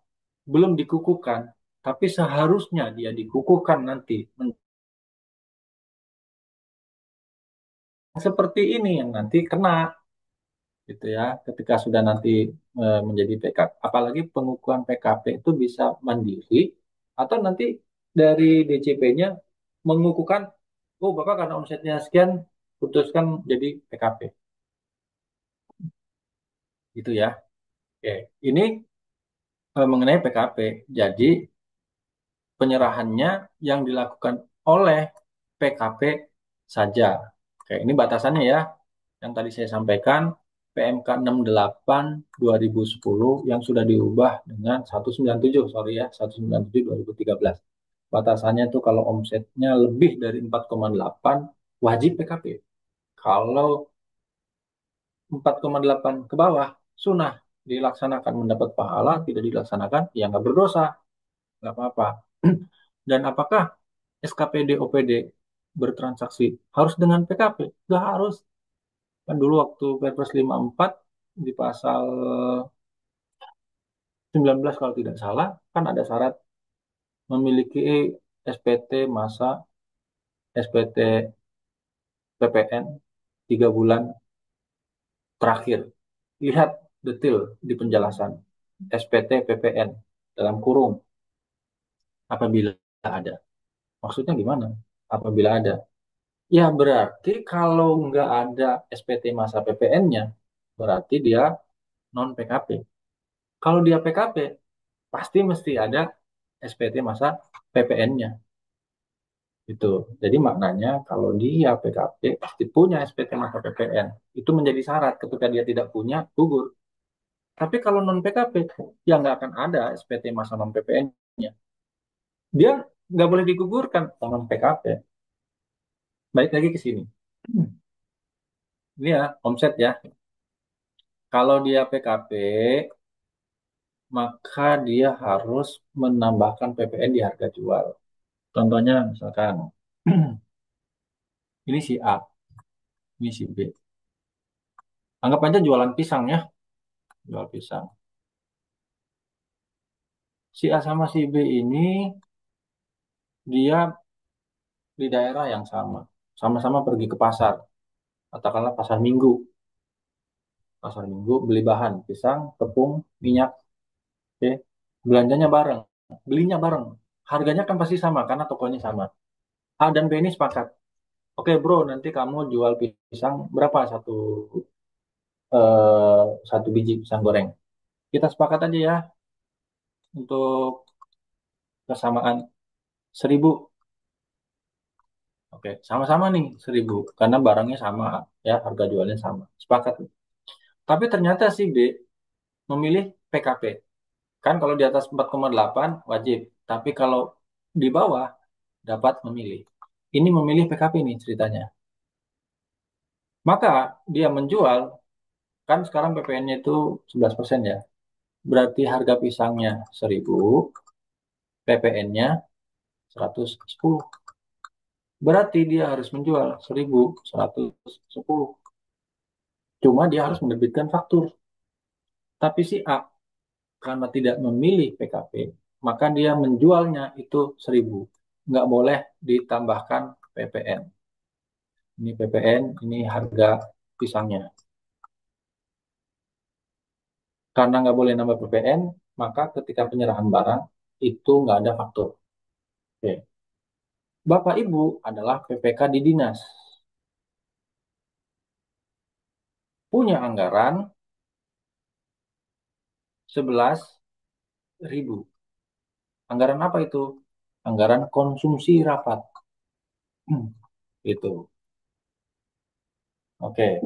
Belum dikukuhkan, tapi seharusnya dia dikukuhkan nanti. Seperti ini yang nanti kena gitu ya. Ketika sudah nanti menjadi PKP, apalagi pengukuhan PKP itu bisa mandiri atau nanti dari DCP-nya mengukuhkan, oh Bapak karena omsetnya sekian putuskan jadi PKP gitu ya. Oke, ini mengenai PKP. Jadi penyerahannya yang dilakukan oleh PKP saja. Oke, ini batasannya ya. Yang tadi saya sampaikan PMK 68 2010 yang sudah diubah dengan 197, sorry ya, 197 2013. Batasannya itu kalau omsetnya lebih dari 4,8 wajib PKP. Kalau 4,8 ke bawah sunnah dilaksanakan mendapat pahala, tidak dilaksanakan ya nggak berdosa, nggak apa-apa. Dan apakah SKPD OPD bertransaksi harus dengan PKP? Nggak harus. Kan dulu waktu Perpres 54 di pasal 19 kalau tidak salah, kan ada syarat memiliki SPT masa SPT PPN 3 bulan terakhir. Lihat detail di penjelasan SPT PPN dalam kurung apabila ada. Maksudnya gimana? Apabila ada. Ya berarti kalau nggak ada SPT masa PPN-nya, berarti dia non PKP. Kalau dia PKP, pasti mesti ada SPT masa PPN-nya. Itu. Jadi maknanya kalau dia PKP pasti punya SPT masa PPN. Itu menjadi syarat ketika dia tidak punya gugur. Tapi kalau non PKP ya nggak akan ada SPT masa non PPN-nya. Dia nggak boleh digugurkan non PKP. Baik lagi ke sini. Ini ya omset ya. Kalau dia PKP maka dia harus menambahkan PPN di harga jual. Contohnya misalkan ini si A, ini si B. Anggap aja jualan pisang ya, jual pisang. Si A sama si B ini dia di daerah yang sama. Sama-sama pergi ke pasar. Katakanlah pasar Minggu. Pasar Minggu beli bahan, pisang, tepung, minyak. Oke. Belanjanya bareng. Belinya bareng. Harganya kan pasti sama karena tokonya sama. A dan B ini sepakat. Oke bro, nanti kamu jual pisang berapa satu biji pisang goreng. Kita sepakat aja ya untuk kesamaan. 1.000. Oke, sama-sama nih 1.000 karena barangnya sama ya, harga jualnya sama. Sepakat. Tapi ternyata si B memilih PKP. Kan kalau di atas 4,8 wajib, tapi kalau di bawah dapat memilih. Ini memilih PKP nih ceritanya. Maka dia menjual, kan sekarang PPN-nya itu 11% ya. Berarti harga pisangnya 1.000, PPN-nya 110. Berarti dia harus menjual 1.110. Cuma dia harus menerbitkan faktur. Tapi si A karena tidak memilih PKP, maka dia menjualnya itu 1.000. Nggak boleh ditambahkan PPN. Ini PPN, ini harga pisangnya. Karena nggak boleh nambah PPN, maka ketika penyerahan barang itu nggak ada faktur. Oke. Bapak Ibu adalah PPK di dinas. Punya anggaran 11.000. Anggaran apa itu? Anggaran konsumsi rapat. Itu. Oke.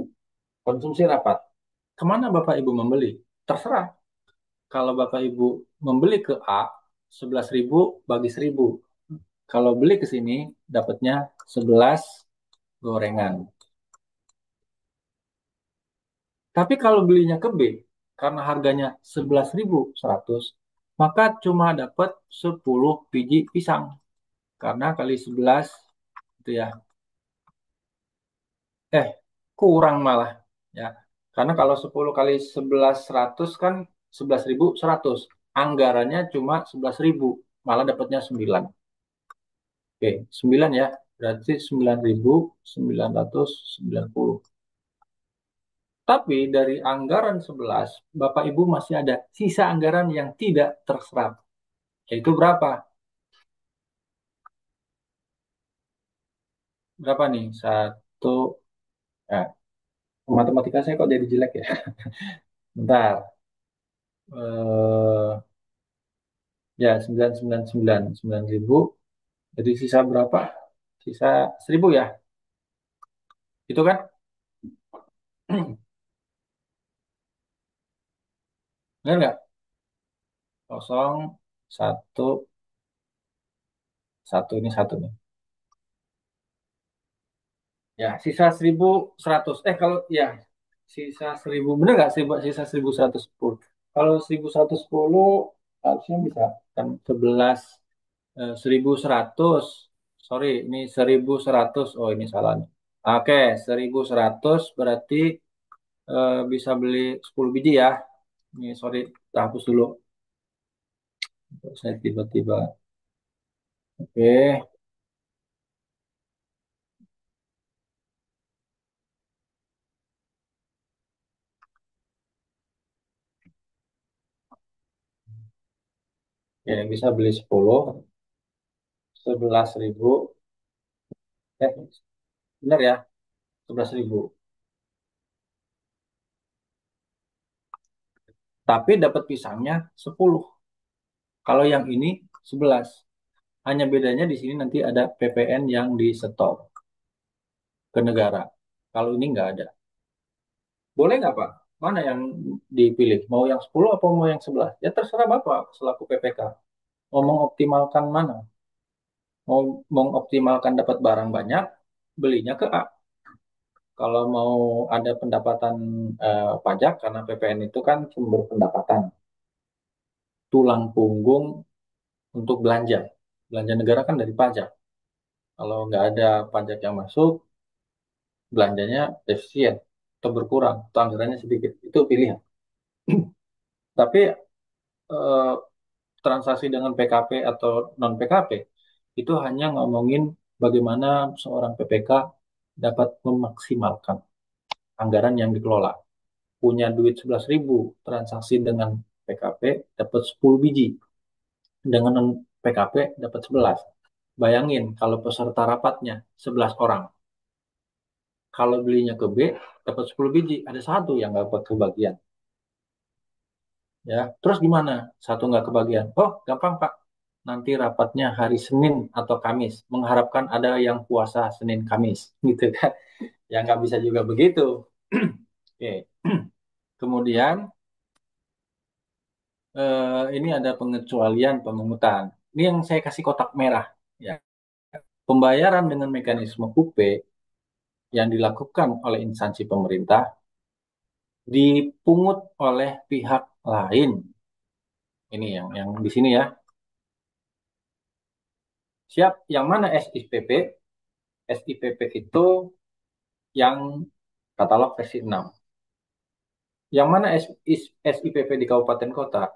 Konsumsi rapat. Kemana Bapak Ibu membeli? Terserah. Kalau Bapak Ibu membeli ke A, 11.000 bagi 1.000. Kalau beli ke sini, dapatnya 11 gorengan. Tapi kalau belinya ke B, karena harganya 11.100, maka cuma dapat 10 biji pisang. Karena kali 11, itu ya. Eh, kurang malah. Ya. Karena kalau 10 kali 11.100 kan 11.100. Anggarannya cuma 11.000. Malah dapatnya 9. Oke, 9 ya. Berarti 9.990. Tapi dari anggaran 11, Bapak Ibu masih ada sisa anggaran yang tidak terserap. Yaitu berapa? Berapa nih? Satu, ya, matematika saya kok jadi jelek ya? Bentar. Ya, 9.999.9.000. Jadi sisa berapa? Sisa 1.000 ya? Itu kan? Benar nggak? Kosong, satu, satu ini satu nih. Ya, sisa 1.100. Kalau ya, sisa 1.000. Benar nggak? Sisa 1.110. Kalau 1.110 harusnya bisa kan 11, 1.100. Sorry, ini 1.100. Oh, ini salah nih. Oke, 1.100 berarti bisa beli 10 biji ya. Ini sorry, kita hapus dulu. Saya tiba-tiba. Oke, ya bisa beli 10, 11.000. Benar ya, 11.000. Tapi dapat pisangnya 10. Kalau yang ini 11. Hanya bedanya di sini nanti ada PPN yang di stop ke negara. Kalau ini nggak ada. Boleh nggak Pak? Mana yang dipilih? Mau yang 10 atau mau yang 11? Ya terserah Bapak selaku PPK. Mau mengoptimalkan mana? Mau mengoptimalkan dapat barang banyak, belinya ke A. Kalau mau ada pendapatan pajak, karena PPN itu kan sumber pendapatan, tulang punggung untuk belanja. Belanja negara kan dari pajak. Kalau nggak ada pajak yang masuk, belanjanya defisien atau berkurang, atau anggarannya sedikit. Itu pilihan. Tapi eh, transaksi dengan PKP atau non PKP itu hanya ngomongin bagaimana seorang PPK dapat memaksimalkan anggaran yang dikelola. Punya duit 11.000, transaksi dengan PKP dapat 10 biji, dengan non PKP dapat 11. Bayangin kalau peserta rapatnya 11 orang. Kalau belinya ke B dapat 10 biji, ada satu yang nggak dapat kebagian. Ya, terus gimana? Satu nggak kebagian. Oh, gampang Pak. nanti rapatnya hari Senin atau Kamis, mengharapkan ada yang puasa Senin Kamis, gitu kan? Ya nggak bisa juga begitu. Oke, kemudian ini ada pengecualian pemungutan. Ini yang saya kasih kotak merah. Ya, pembayaran dengan mekanisme UP yang dilakukan oleh instansi pemerintah dipungut oleh pihak lain. Ini yang di sini ya. Siap, yang mana SIPP? SIPP itu yang katalog versi 6. Yang mana SIPP di kabupaten kota?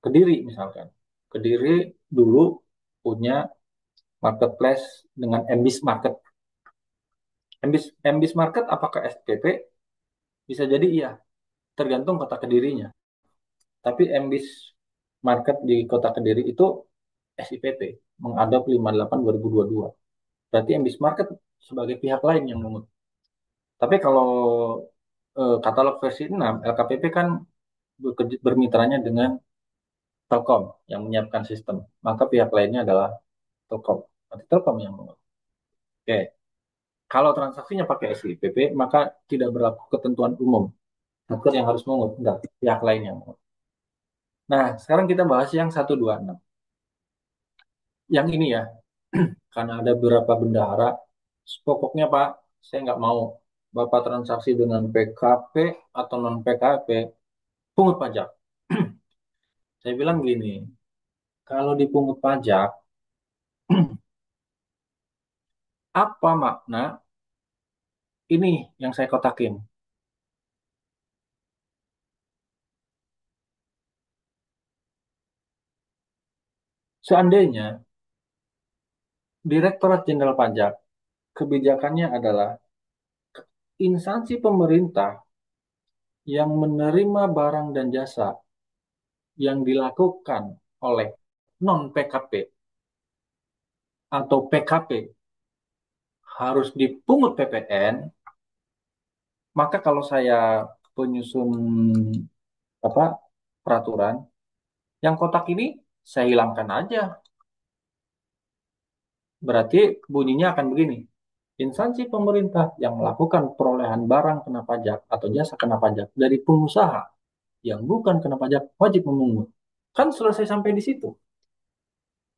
Kediri misalkan. Kediri dulu punya marketplace dengan MBIS Market. MBIS Market apakah SIPP? Bisa jadi iya, tergantung kota Kedirinya. Tapi MBIS Market di kota Kediri itu SIPP, mengadop 58/2022. Berarti MBIS Market sebagai pihak lain yang mengut. Tapi kalau katalog versi 6, LKPP kan bermitranya dengan Telkom yang menyiapkan sistem. Maka pihak lainnya adalah Telkom. Nanti Telkom yang mengut. Oke. Kalau transaksinya pakai SIPP, maka tidak berlaku ketentuan umum. Broker yang harus mengut, enggak, pihak lain yang mengut. Nah, sekarang kita bahas yang 126. Yang ini ya, karena ada beberapa bendahara, pokoknya Pak, saya nggak mau Bapak transaksi dengan PKP atau non PKP, pungut pajak. Saya bilang gini, kalau dipungut pajak, apa makna ini yang saya kotakin? Seandainya Direktorat Jenderal Pajak kebijakannya adalah instansi pemerintah yang menerima barang dan jasa yang dilakukan oleh non PKP atau PKP harus dipungut PPN, maka kalau saya penyusun apa peraturan, yang kotak ini saya hilangkan aja. Berarti bunyinya akan begini. Instansi pemerintah yang melakukan perolehan barang kena pajak atau jasa kena pajak dari pengusaha yang bukan kena pajak wajib memungut. Kan selesai sampai di situ.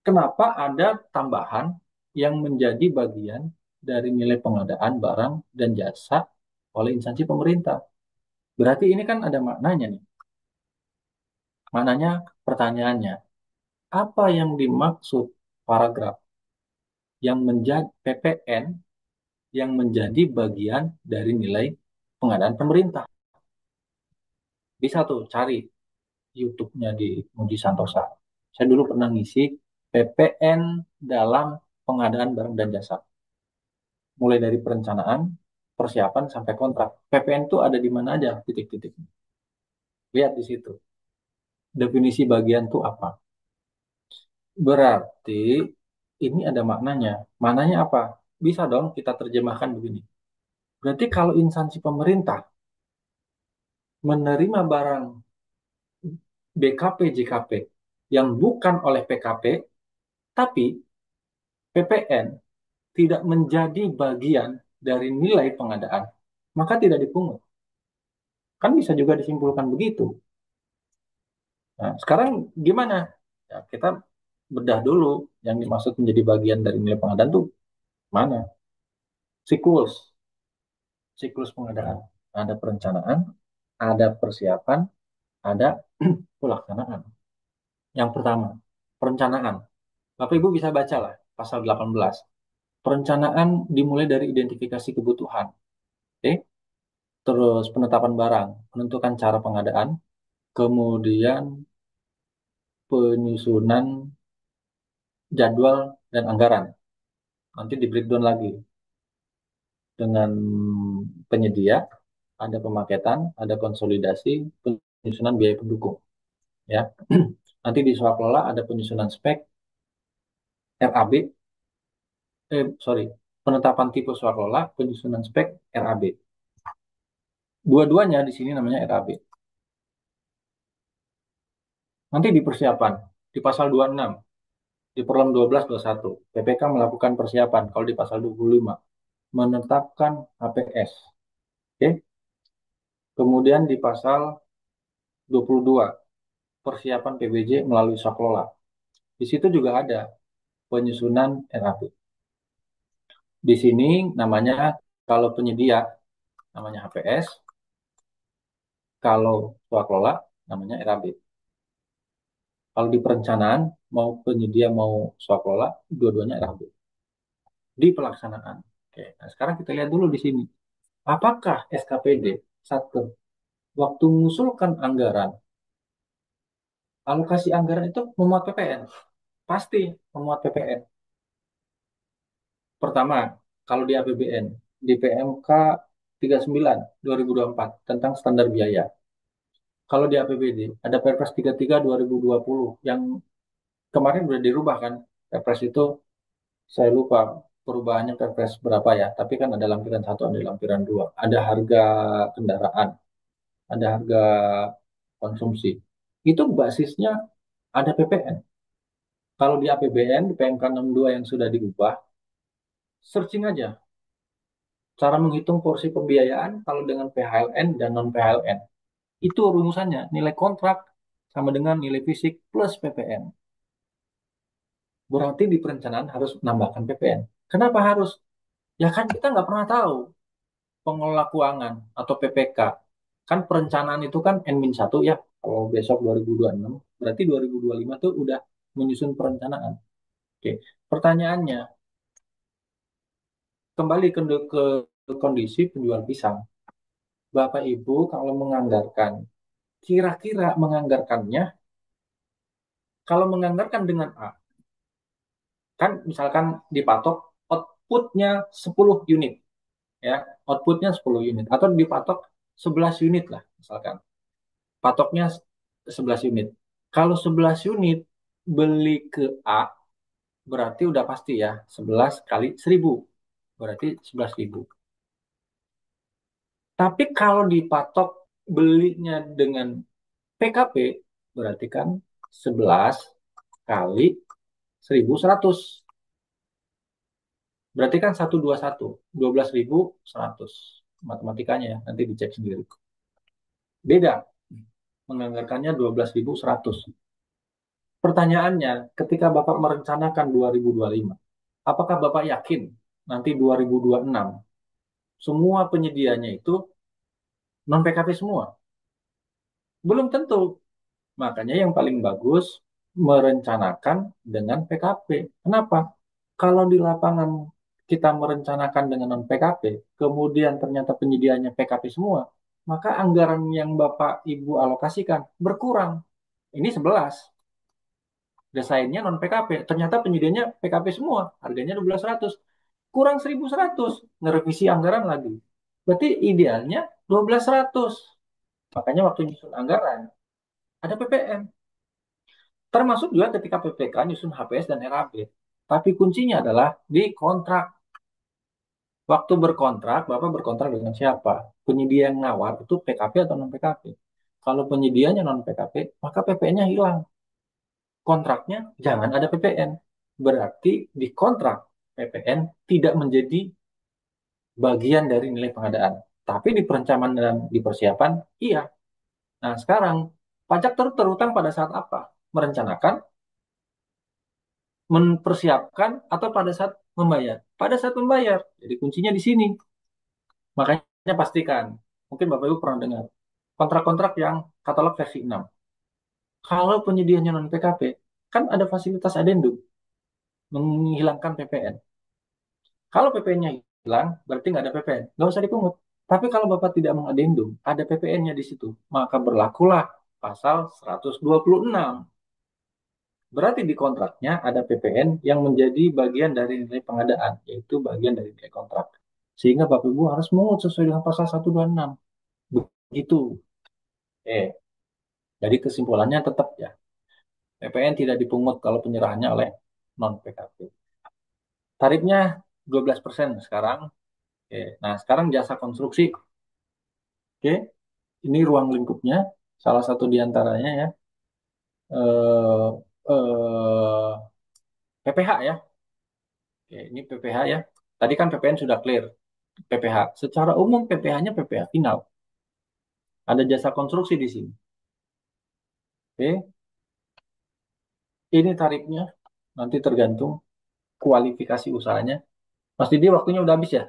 Kenapa ada tambahan yang menjadi bagian dari nilai pengadaan barang dan jasa oleh instansi pemerintah? Berarti ini kan ada maknanya nih. Maknanya pertanyaannya, apa yang dimaksud paragraf yang menjadi PPN yang menjadi bagian dari nilai pengadaan pemerintah? Bisa tuh cari YouTube-nya di Mudi Santosa. Saya dulu pernah ngisi PPN dalam pengadaan barang dan jasa. Mulai dari perencanaan, persiapan, sampai kontrak. PPN itu ada di mana aja, titik-titik. Lihat di situ. Definisi bagian itu apa? Berarti ini ada maknanya. Maknanya apa? Bisa dong kita terjemahkan begini. Berarti kalau instansi pemerintah menerima barang BKP JKP yang bukan oleh PKP, tapi PPN tidak menjadi bagian dari nilai pengadaan, maka tidak dipungut. Kan bisa juga disimpulkan begitu. Nah, sekarang gimana? Ya, kita bedah dulu yang dimaksud menjadi bagian dari nilai pengadaan itu mana? Siklus, siklus pengadaan. Ada perencanaan, ada persiapan, ada pelaksanaan. Yang pertama, perencanaan. Bapak Ibu bisa baca lah pasal 18. Perencanaan dimulai dari identifikasi kebutuhan. Oke? Terus penetapan barang, menentukan cara pengadaan, kemudian penyusunan jadwal dan anggaran. Nanti di breakdown lagi dengan penyedia, ada pemaketan, ada konsolidasi, penyusunan biaya pendukung. Ya, nanti di swaklola ada penyusunan spek, RAB, sorry, penetapan tipe swaklola, penyusunan spek, RAB. Dua-duanya di sini namanya RAB. Nanti di persiapan, di pasal 26. Di Perlem 1221, PPK melakukan persiapan kalau di pasal 25 menetapkan HPS. Oke. Kemudian di pasal 22 persiapan PBJ melalui Saklola. Di situ juga ada penyusunan RAP. Di sini namanya kalau penyedia namanya HPS, kalau swaklola namanya RAB. Kalau di perencanaan mau penyedia mau swaklola, dua-duanya RAB. Di pelaksanaan. Oke, nah sekarang kita lihat dulu di sini. Apakah SKPD satu waktu mengusulkan anggaran, alokasi anggaran itu memuat PPN? Pasti memuat PPN. Pertama, kalau di APBN, di PMK 39 2024 tentang standar biaya. Kalau di APBD, ada Perpres 33 2020 yang kemarin sudah dirubah kan. Perpres itu saya lupa perubahannya Perpres berapa ya, tapi kan ada lampiran satu, ada lampiran dua, ada harga kendaraan, ada harga konsumsi. Itu basisnya ada PPN. Kalau di APBN, di PMK 62 yang sudah diubah, searching aja cara menghitung porsi pembiayaan kalau dengan PHLN dan non PHLN. Itu rumusannya, nilai kontrak sama dengan nilai fisik plus PPN. Berarti di perencanaan harus menambahkan PPN. Kenapa harus? Ya kan kita nggak pernah tahu pengelola keuangan atau PPK. Kan perencanaan itu kan N-1 ya. Kalau besok 2026, berarti 2025 tuh udah menyusun perencanaan. Oke, pertanyaannya, kembali ke kondisi penjual pisang. Bapak Ibu kalau menganggarkan, kira-kira menganggarkannya, kalau menganggarkan dengan A, kan misalkan dipatok outputnya 10 unit, ya, outputnya 10 unit, atau dipatok 11 unit lah, misalkan. Patoknya 11 unit. Kalau 11 unit beli ke A, berarti udah pasti ya, 11 kali 1000. Berarti 11.000. Tapi kalau dipatok belinya dengan PKP, berarti kan 11 kali 1.100. Berarti kan 121, 12.100. Matematikanya ya, nanti dicek sendiri. Beda, menganggarkannya 12.100. Pertanyaannya, ketika Bapak merencanakan 2025, apakah Bapak yakin nanti 2026 semua penyedianya itu non PKP semua? Belum tentu. Makanya yang paling bagus merencanakan dengan PKP. Kenapa? Kalau di lapangan kita merencanakan dengan non PKP, kemudian ternyata penyediaannya PKP semua, maka anggaran yang Bapak Ibu alokasikan berkurang. Ini 11. Desainnya non PKP, ternyata penyediaannya PKP semua, harganya 12.100, kurang 1.100, ngerevisi anggaran lagi. Berarti idealnya 12.100. Makanya waktu nyusun anggaran ada PPN. Termasuk juga ketika PPK nyusun HPS dan RAB. Tapi kuncinya adalah di kontrak. Waktu berkontrak, Bapak berkontrak dengan siapa? Penyedia yang nawar itu PKP atau non PKP? Kalau penyedianya non PKP, maka PPN-nya hilang. Kontraknya jangan ada PPN. Berarti di kontrak PPN tidak menjadi bagian dari nilai pengadaan. Tapi di perencanaan dan di persiapan, iya. Nah, sekarang pajak terutang pada saat apa? Merencanakan, mempersiapkan, atau pada saat membayar? Pada saat membayar. Jadi kuncinya di sini. Makanya pastikan, mungkin Bapak Ibu pernah dengar, kontrak-kontrak yang katalog versi 6. Kalau penyediaannya non PKP, kan ada fasilitas adendum, menghilangkan PPN. Kalau PPN-nya hilang, berarti nggak ada PPN. Nggak usah dipungut. Tapi kalau Bapak tidak mengadendum, ada PPN-nya di situ, maka berlakulah pasal 126. Berarti di kontraknya ada PPN yang menjadi bagian dari nilai pengadaan, yaitu bagian dari nilai kontrak. Sehingga Bapak Ibu harus mengut sesuai dengan pasal 126. Begitu. Jadi kesimpulannya tetap ya, PPN tidak dipungut kalau penyerahannya oleh non PKP. Tarifnya 12% sekarang. Oke. Nah, sekarang jasa konstruksi. Oke. Ini ruang lingkupnya, salah satu di antaranya ya. Eh, eh, PPH ya. Oke, ini PPH ya. Tadi kan PPN sudah clear. PPH. Secara umum PPH-nya PPH final. Ada jasa konstruksi di sini. Oke, ini tarifnya nanti tergantung kualifikasi usahanya. Mas Didi waktunya udah habis ya.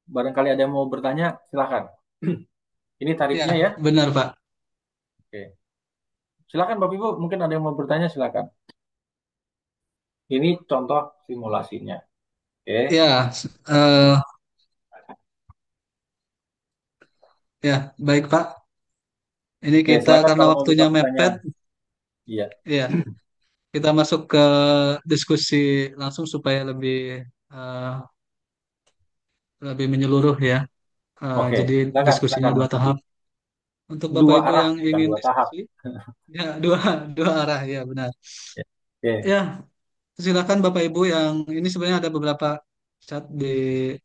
Barangkali ada yang mau bertanya, silakan. Ini Ya, tarifnya ya. benar Pak. Oke. Silakan Bapak Ibu, mungkin ada yang mau bertanya, silakan. Ini contoh simulasinya. Oke. Ya, ya baik Pak. Ini Oke, kita silakan karena kalau mau buka waktunya mepet, pertanyaan. Iya. ya kita masuk ke diskusi langsung supaya eh, lebih menyeluruh ya. Oke, Jadi silakan, diskusinya silakan dua Mas Didi. tahap. Untuk Bapak Dua Ibu arah, yang bukan ingin dua tahap. diskusi, ya dua arah ya benar. Ya. Oke, Ya, silakan Bapak Ibu yang ini sebenarnya ada beberapa chat di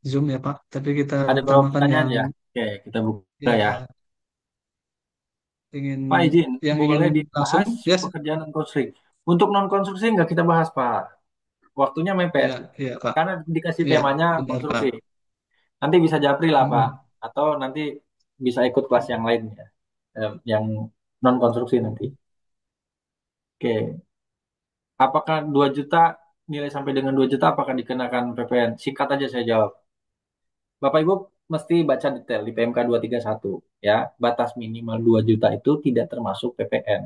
Zoom ya Pak. Tapi kita ada beberapa utamakan pertanyaan yang ya. Oke, kita buka ya. ya ingin Pak izin, ingin boleh langsung. dibahas Yes, pekerjaan non konstruksi. Untuk non konstruksi nggak kita bahas Pak. Waktunya mepet. ya ya Pak. Karena dikasih Ya temanya benar Pak. konstruksi. Nanti bisa japri lah Pak. Mm-mm. Atau nanti bisa ikut kelas yang lain ya. Yang non konstruksi nanti. Oke. Apakah 2 juta nilai sampai dengan 2 juta apakah dikenakan PPN? Singkat aja saya jawab. Bapak Ibu mesti baca detail di PMK 231 ya. Batas minimal 2 juta itu tidak termasuk PPN.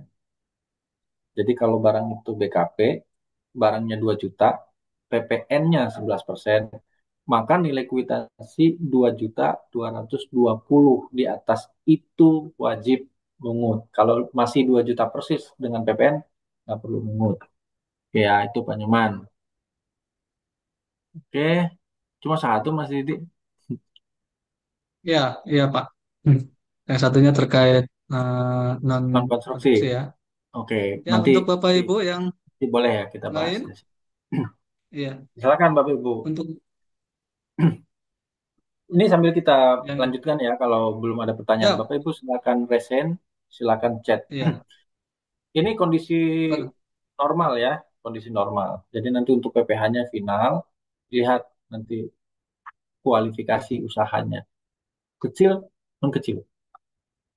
Jadi kalau barang itu BKP, barangnya 2 juta, PPN-nya 11%, maka nilai kuitansi 2.220 di atas itu wajib mungut. Kalau masih 2 juta persis dengan PPN, nggak perlu mungut. Ya, itu Pak Nyoman. Oke, cuma satu Mas Didi, Ya ya Pak. Hmm. Yang satunya terkait non non konstruksi. konstruksi ya. Oke, Ya nanti untuk Bapak Ibu yang nanti boleh ya kita bahas. lain, ya Silakan Bapak Ibu. untuk Ini sambil kita yang lanjutkan ya, kalau belum ada pertanyaan. ya Bapak Ibu silakan resen, silakan chat. ya Ini kondisi per- normal ya, kondisi normal. Jadi nanti untuk PPh-nya final, lihat nanti kualifikasi usahanya. Kecil, non kecil.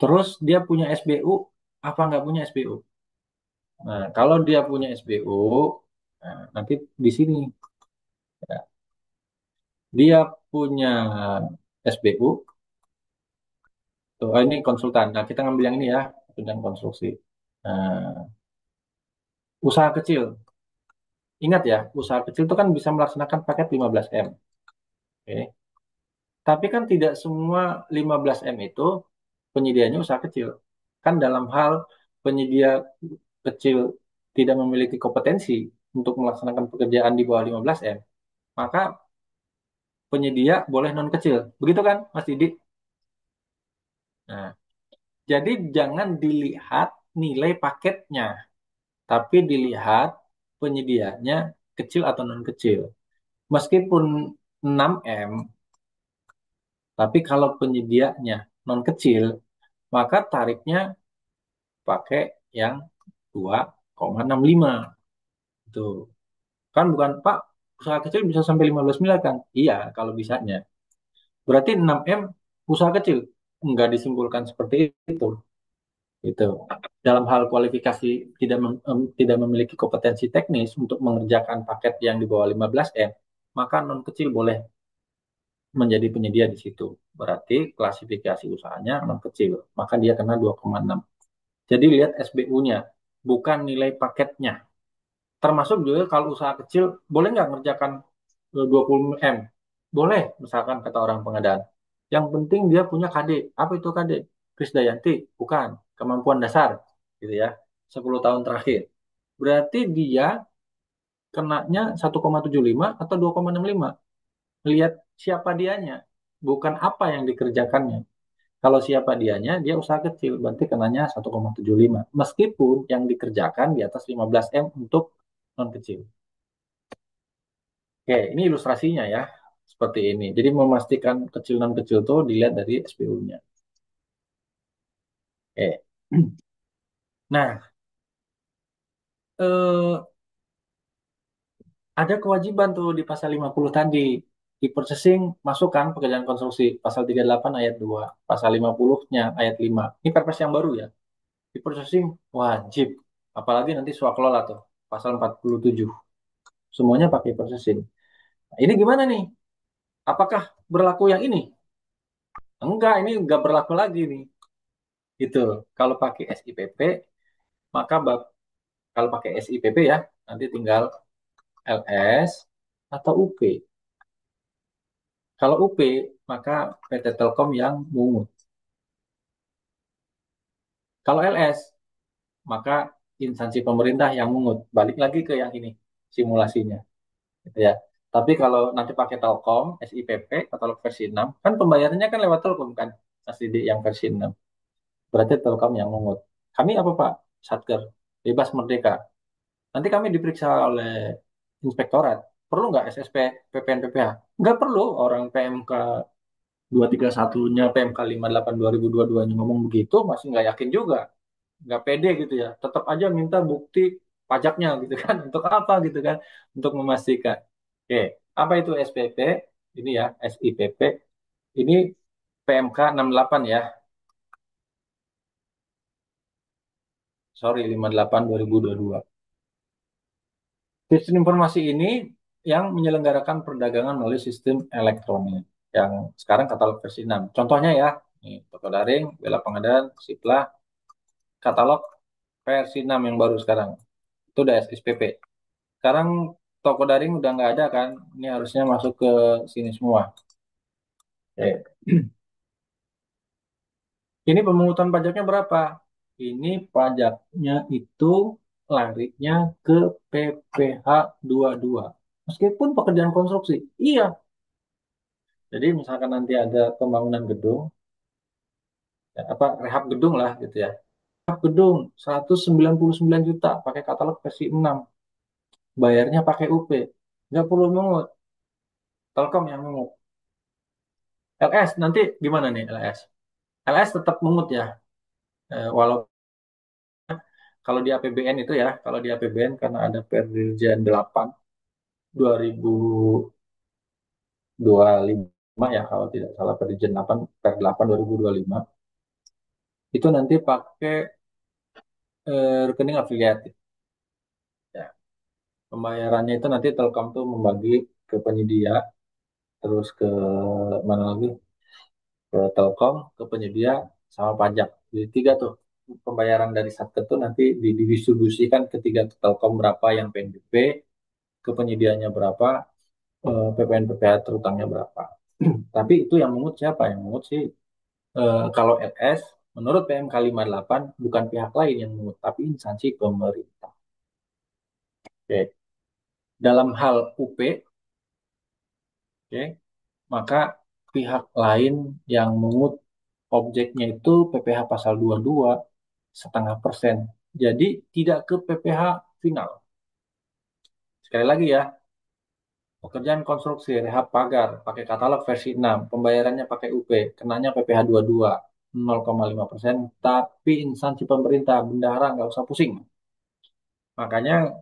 Terus dia punya SBU, apa nggak punya SBU? Nah, kalau dia punya SBU, nah, nanti di sini ya, dia punya SBU. Tuh, ini konsultan. Nah, kita ngambil yang ini ya, konsultan konstruksi. Nah, usaha kecil. Ingat ya, usaha kecil itu kan bisa melaksanakan paket 15M. Oke. Tapi kan tidak semua 15M itu penyediaannya usaha kecil. Kan dalam hal penyedia kecil tidak memiliki kompetensi untuk melaksanakan pekerjaan di bawah 15M, maka penyedia boleh non kecil. Begitu kan, Mas Didi? Nah, jadi jangan dilihat nilai paketnya, tapi dilihat penyediaannya kecil atau non kecil. Meskipun 6M, tapi kalau penyediaannya non kecil, maka tarifnya pakai yang 2,65. Itu kan bukan Pak, usaha kecil bisa sampai 15 miliar kan? Iya, kalau bisanya. Berarti 6M usaha kecil. Enggak disimpulkan seperti itu. Itu. Dalam hal kualifikasi tidak memiliki kompetensi teknis untuk mengerjakan paket yang di bawah 15M, maka non kecil boleh menjadi penyedia di situ. Berarti klasifikasi usahanya non kecil, maka dia kena 2,6. Jadi lihat SBU-nya, bukan nilai paketnya. Termasuk juga kalau usaha kecil, boleh nggak ngerjakan 20M? Boleh, misalkan kata orang pengadaan. Yang penting dia punya KD. Apa itu KD? Krisdayanti? Bukan. Kemampuan dasar. Gitu ya. 10 tahun terakhir. Berarti dia kenanya 1,75 atau 2,65. Lihat siapa dianya. Bukan apa yang dikerjakannya. Kalau siapa dianya, dia usaha kecil, berarti kenanya 1,75. Meskipun yang dikerjakan di atas 15M untuk non kecil. Oke, ini ilustrasinya ya. Seperti ini. Jadi memastikan kecil non kecil itu dilihat dari SPU-nya. Oke. Nah, eh, ada kewajiban tuh di pasal 50 tadi. Di purchasing masukkan pekerjaan konstruksi pasal 38 ayat 2, pasal 50-nya ayat 5. Ini perpres yang baru ya. Di purchasing wajib. Apalagi nanti swakelola tuh, pasal 47. Semuanya pakai purchasing. Nah, ini gimana nih? Apakah berlaku yang ini? Enggak, ini enggak berlaku lagi nih. Gitu. Kalau pakai SIPP, maka kalau pakai SIPP ya, nanti tinggal LS atau UP. Kalau UP, maka PT Telkom yang mungut. Kalau LS, maka instansi pemerintah yang mungut. Balik lagi ke yang ini, simulasinya. Gitu ya. Tapi kalau nanti pakai Telkom, SIPP, katalog versi 6, kan pembayarannya kan lewat Telkom kan, SDD yang versi 6. Berarti Telkom yang mungut. Kami apa Pak? Satker, bebas merdeka. Nanti kami diperiksa oleh inspektorat. Perlu nggak SSP, PPN, PPH? Nggak perlu. Orang PMK 231-nya, PMK 58 2022-nya ngomong begitu, masih nggak yakin juga. Nggak pede gitu ya. Tetap aja minta bukti pajaknya gitu kan. Untuk apa gitu kan? Untuk memastikan. Oke, apa itu SPP? Ini ya, SIPP. Ini PMK 68 ya. Sorry, 58 2022. Sistem informasi ini yang menyelenggarakan perdagangan melalui sistem elektronik yang sekarang katalog versi 6. Contohnya ya, nih, toko daring, bela pengadaan, Sipla, katalog versi 6 yang baru sekarang. Itu udah SSPP. Sekarang toko daring udah nggak ada kan? Ini harusnya masuk ke sini semua. Oke. Ini pemungutan pajaknya berapa? Ini pajaknya itu larinya ke PPh 22. Meskipun pekerjaan konstruksi. Iya, jadi misalkan nanti ada pembangunan gedung, ya, apa rehab gedung lah gitu ya. Rehab gedung 199 juta pakai katalog versi 6. Bayarnya pakai UP. Nggak perlu mungut. Telkom yang mungut. LS nanti gimana nih LS? LS tetap mungut ya. Walau kalau di APBN itu ya, kalau di APBN karena ada Perdirjen 8 2025 ya kalau tidak salah Perdirjen 8 per 8 2025 itu nanti pakai rekening afiliatif. Ya. Pembayarannya itu nanti Telkom tuh membagi ke penyedia, terus ke mana lagi? Ke Telkom, ke penyedia, sama pajak. Jadi tiga tuh pembayaran dari Satker tuh nanti didistribusikan ke tiga Telkom berapa yang PNBP, ke penyediaannya berapa, PPN PPH terutangnya berapa. Tapi itu yang mungut siapa? Yang mungut sih kalau LS menurut PMK 58 bukan pihak lain yang mungut, tapi instansi pemerintah. Oke. Dalam hal UP, oke, maka pihak lain yang mengut objeknya itu PPh pasal 22 setengah persen. Jadi tidak ke PPh final. Sekali lagi ya, pekerjaan konstruksi rehab pagar pakai katalog versi 6, pembayarannya pakai UP, kenanya PPh 22 0,5%, tapi instansi pemerintah bendahara nggak usah pusing. Makanya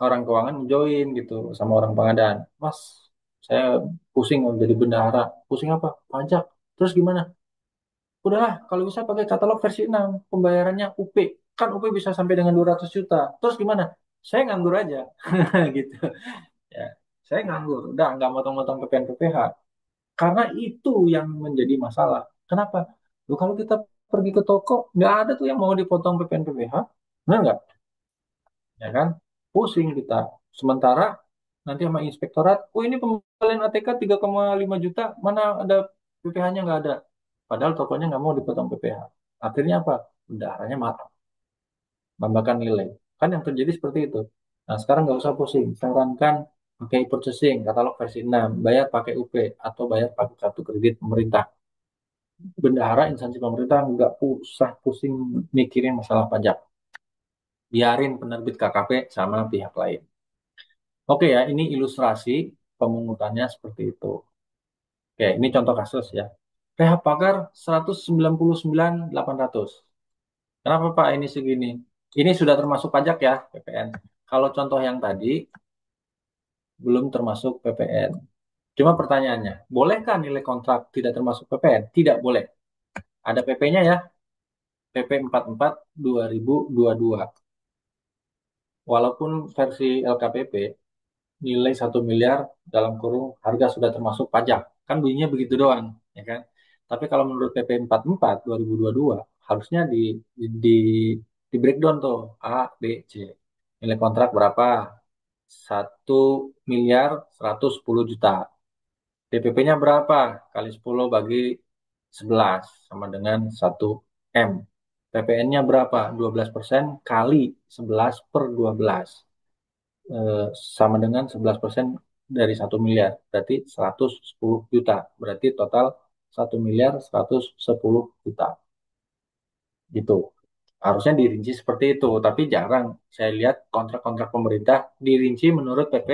orang keuangan join gitu sama orang pengadaan. Mas, saya pusing jadi bendahara. Pusing apa? Pajak. Terus gimana? Udahlah, kalau bisa pakai katalog versi 6, pembayarannya UP. Kan UP bisa sampai dengan 200 juta. Terus gimana? Saya nganggur aja. Gitu. Ya, saya nganggur. Udah, nggak motong-motong PPN PPH. Karena itu yang menjadi masalah. Kenapa? Loh, kalau kita pergi ke toko, nggak ada tuh yang mau dipotong PPN PPH. Benar nggak? Ya kan? Pusing kita. Sementara nanti sama inspektorat, oh ini pembelian ATK 3,5 juta, mana ada PPh-nya nggak ada. Padahal tokonya nggak mau dipotong PPh. Akhirnya apa? Bendaharanya marah, menambahkan nilai. Kan yang terjadi seperti itu. Nah sekarang nggak usah pusing. Sarankan pakai purchasing, katalog versi 6, bayar pakai UP, atau bayar pakai kartu kredit pemerintah. Bendahara instansi pemerintah nggak usah pusing mikirin masalah pajak. Biarin penerbit KKP sama pihak lain. Oke ya, ini ilustrasi pemungutannya seperti itu. Oke, ini contoh kasus ya. PH Pagar 199.800. Kenapa Pak ini segini? Ini sudah termasuk pajak ya, PPN. Kalau contoh yang tadi belum termasuk PPN. Cuma pertanyaannya, bolehkah nilai kontrak tidak termasuk PPN? Tidak boleh. Ada PP-nya ya, PP 44 2022. Walaupun versi LKPP nilai 1 miliar dalam kurung harga sudah termasuk pajak. Kan bunyinya begitu doang, ya kan? Tapi kalau menurut PP 44 2022 harusnya di breakdown tuh A, B, C. Nilai kontrak berapa? 1 miliar 110 juta. DPP-nya berapa? Kali 10 bagi 11 sama dengan 1 M. PPN-nya berapa? 12% kali 11 per 12 eh, sama dengan 11% dari 1 miliar. Berarti 110 juta. Berarti total 1 miliar 110 juta. Gitu. Harusnya dirinci seperti itu. Tapi jarang saya lihat kontrak-kontrak pemerintah dirinci menurut PP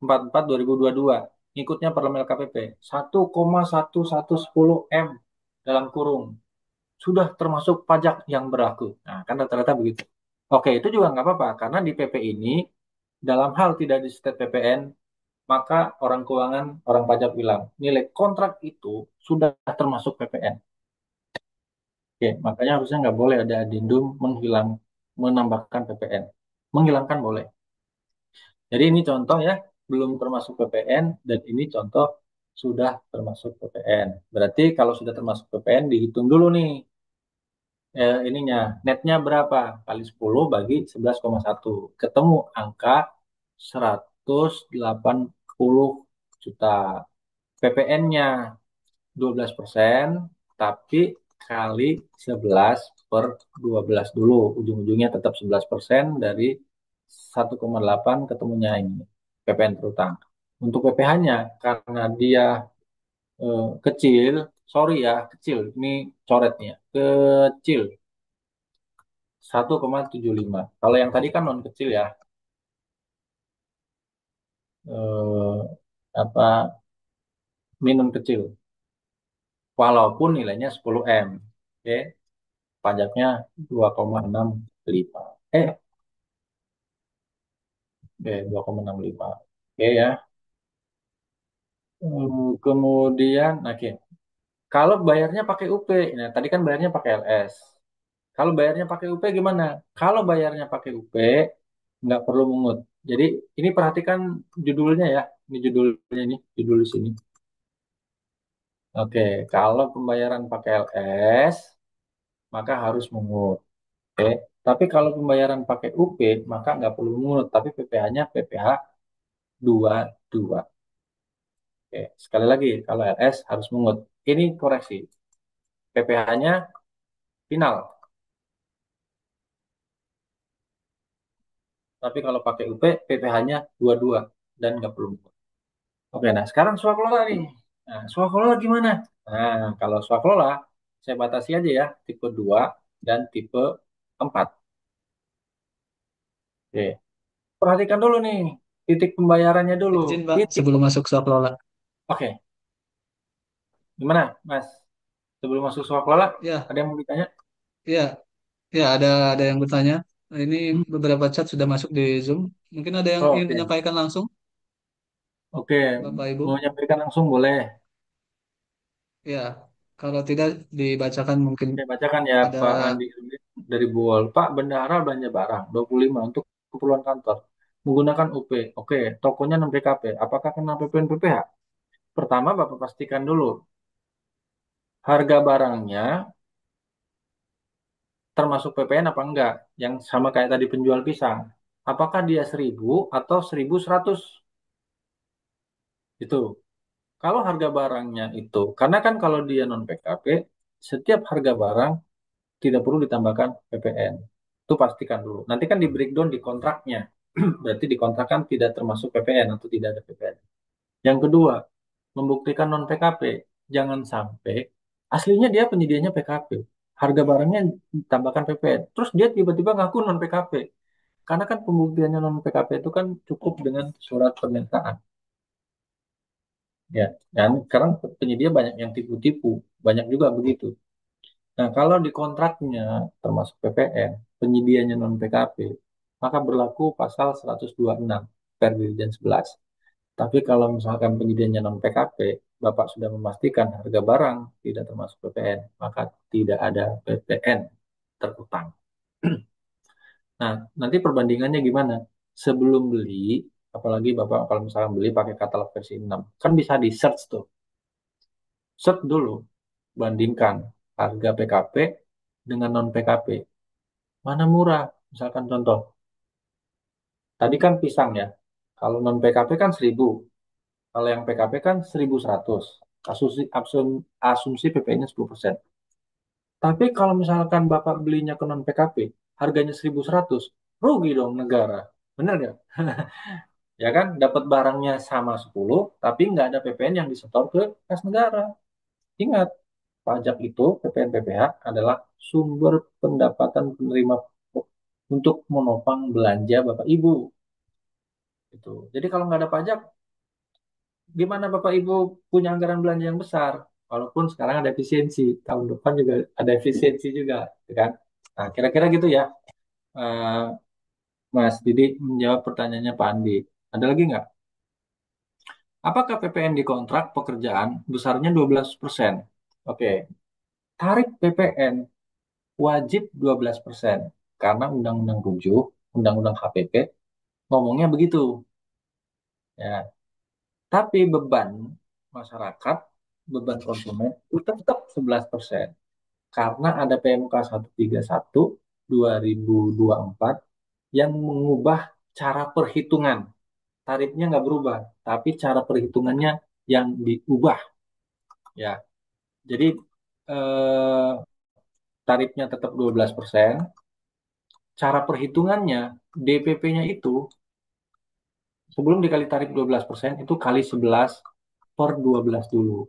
44 2022. Ngikutnya Permen LKPP. 1,1110 M dalam kurung. Sudah termasuk pajak yang berlaku. Nah, kan rata-rata begitu. Oke, itu juga nggak apa-apa. Karena di PP ini, dalam hal tidak di state PPN, maka orang keuangan, orang pajak bilang, nilai kontrak itu sudah termasuk PPN. Oke, makanya harusnya nggak boleh ada adendum menambahkan PPN. Menghilangkan boleh. Jadi ini contoh ya, belum termasuk PPN, dan ini contoh sudah termasuk PPN. Berarti kalau sudah termasuk PPN, dihitung dulu nih ininya netnya berapa kali 10 bagi 11,1 ketemu angka 180 juta. PPN-nya 12%, tapi kali 11 per 12 dulu, ujung-ujungnya tetap 11% dari 1,8 ketemunya ini PPN terutang. Untuk PPh-nya karena dia kecil, sorry ya kecil, ini coretnya kecil 1,75. Kalau yang tadi kan non kecil ya, eh, apa minum kecil, walaupun nilainya 10 M. Oke, pajaknya 2,65. Eh, 2,65. Oke ya. Kemudian, oke. Kalau bayarnya pakai UP, nah tadi kan bayarnya pakai LS. Kalau bayarnya pakai UP gimana? Kalau bayarnya pakai UP, nggak perlu mungut. Jadi ini perhatikan judulnya ya. Ini judulnya ini, judul di sini. Oke, kalau pembayaran pakai LS, maka harus mungut. Oke, tapi kalau pembayaran pakai UP, maka nggak perlu mungut, tapi PPh-nya PPh 22. Oke, sekali lagi, kalau LS harus mungut. Ini koreksi, PPh-nya final, tapi kalau pakai UP, PPh-nya 22 dan nggak perlu mungut. Oke, nah sekarang swakelola nih. Nah, swakelola gimana? Nah, kalau swakelola, saya batasi aja ya, tipe 2 dan tipe 4. Oke, perhatikan dulu nih, titik pembayarannya dulu. Izin, Mbak, Titik. sebelum masuk swaklola. Oke, gimana, Mas? Sebelum masuk soal kelola, Ya, ada yang mau ditanya? ya, ya ada yang bertanya. Nah, ini beberapa chat sudah masuk di Zoom. Mungkin ada yang Oh, ingin oke. menyampaikan langsung, Oke, Bapak Ibu. mau menyampaikan langsung boleh. Ya, kalau tidak dibacakan mungkin Saya bacakan ya, ada. Pak Andi Rudin dari Buol. Pak, bendahara belanja barang 25 untuk keperluan kantor. Menggunakan UP. Oke, tokonya non PKP. Apakah kena PPN PPh? Pertama, Bapak pastikan dulu harga barangnya termasuk PPN apa enggak. Yang sama kayak tadi penjual pisang. Apakah dia 1.000 atau 1.100? Itu. Kalau harga barangnya itu, karena kan kalau dia non PKP, setiap harga barang tidak perlu ditambahkan PPN. Itu pastikan dulu. Nanti kan di breakdown di kontraknya. Berarti di kontrak kan tidak termasuk PPN atau tidak ada PPN. Yang kedua, membuktikan non PKP. Jangan sampai aslinya dia penyedianya PKP. Harga barangnya ditambahkan PPN. Terus dia tiba-tiba ngaku non PKP. Karena kan pembuktiannya non PKP itu kan cukup dengan surat pernyataan. Ya, dan sekarang penyedia banyak yang tipu-tipu, banyak juga begitu. Nah, kalau di kontraknya termasuk PPN, penyedianya non PKP, maka berlaku pasal 126 Perdirjen 11. Tapi kalau misalkan penyediaannya non PKP, Bapak sudah memastikan harga barang tidak termasuk PPN, maka tidak ada PPN terutang. Nah, nanti perbandingannya gimana? Sebelum beli, apalagi Bapak kalau misalkan beli pakai katalog versi 6, kan bisa di search tuh. Search dulu, bandingkan harga PKP dengan non PKP. Mana murah? Misalkan contoh, tadi kan pisang ya. Kalau non PKP kan 1.000, kalau yang PKP kan 1.100. Asumsi PPN-nya 10%. Tapi kalau misalkan Bapak belinya ke non PKP, harganya 1.100, rugi dong negara. Bener nggak? Ya kan, dapat barangnya sama 10, tapi nggak ada PPN yang disetor ke kas negara. Ingat, pajak itu, PPN PPH adalah sumber pendapatan penerima untuk menopang belanja Bapak Ibu. Gitu. Jadi kalau nggak ada pajak, gimana Bapak Ibu punya anggaran belanja yang besar? Walaupun sekarang ada efisiensi, tahun depan juga ada efisiensi juga, gitu kan? Nah, kira-kira gitu ya, eh, Mas Didi menjawab pertanyaannya Pak Andi. Ada lagi nggak? Apakah PPN di kontrak pekerjaan besarnya 12%? Oke, tarif PPN wajib 12% karena Undang-Undang 7, Undang-Undang HPP ngomongnya begitu. Ya, tapi beban masyarakat, beban konsumen itu tetap 11% karena ada PMK 131 2024 yang mengubah cara perhitungan. Tarifnya nggak berubah, tapi cara perhitungannya yang diubah. Ya, jadi eh, tarifnya tetap 12%. Cara perhitungannya, DPP-nya itu sebelum dikali tarif 12% itu kali 11 per 12 dulu.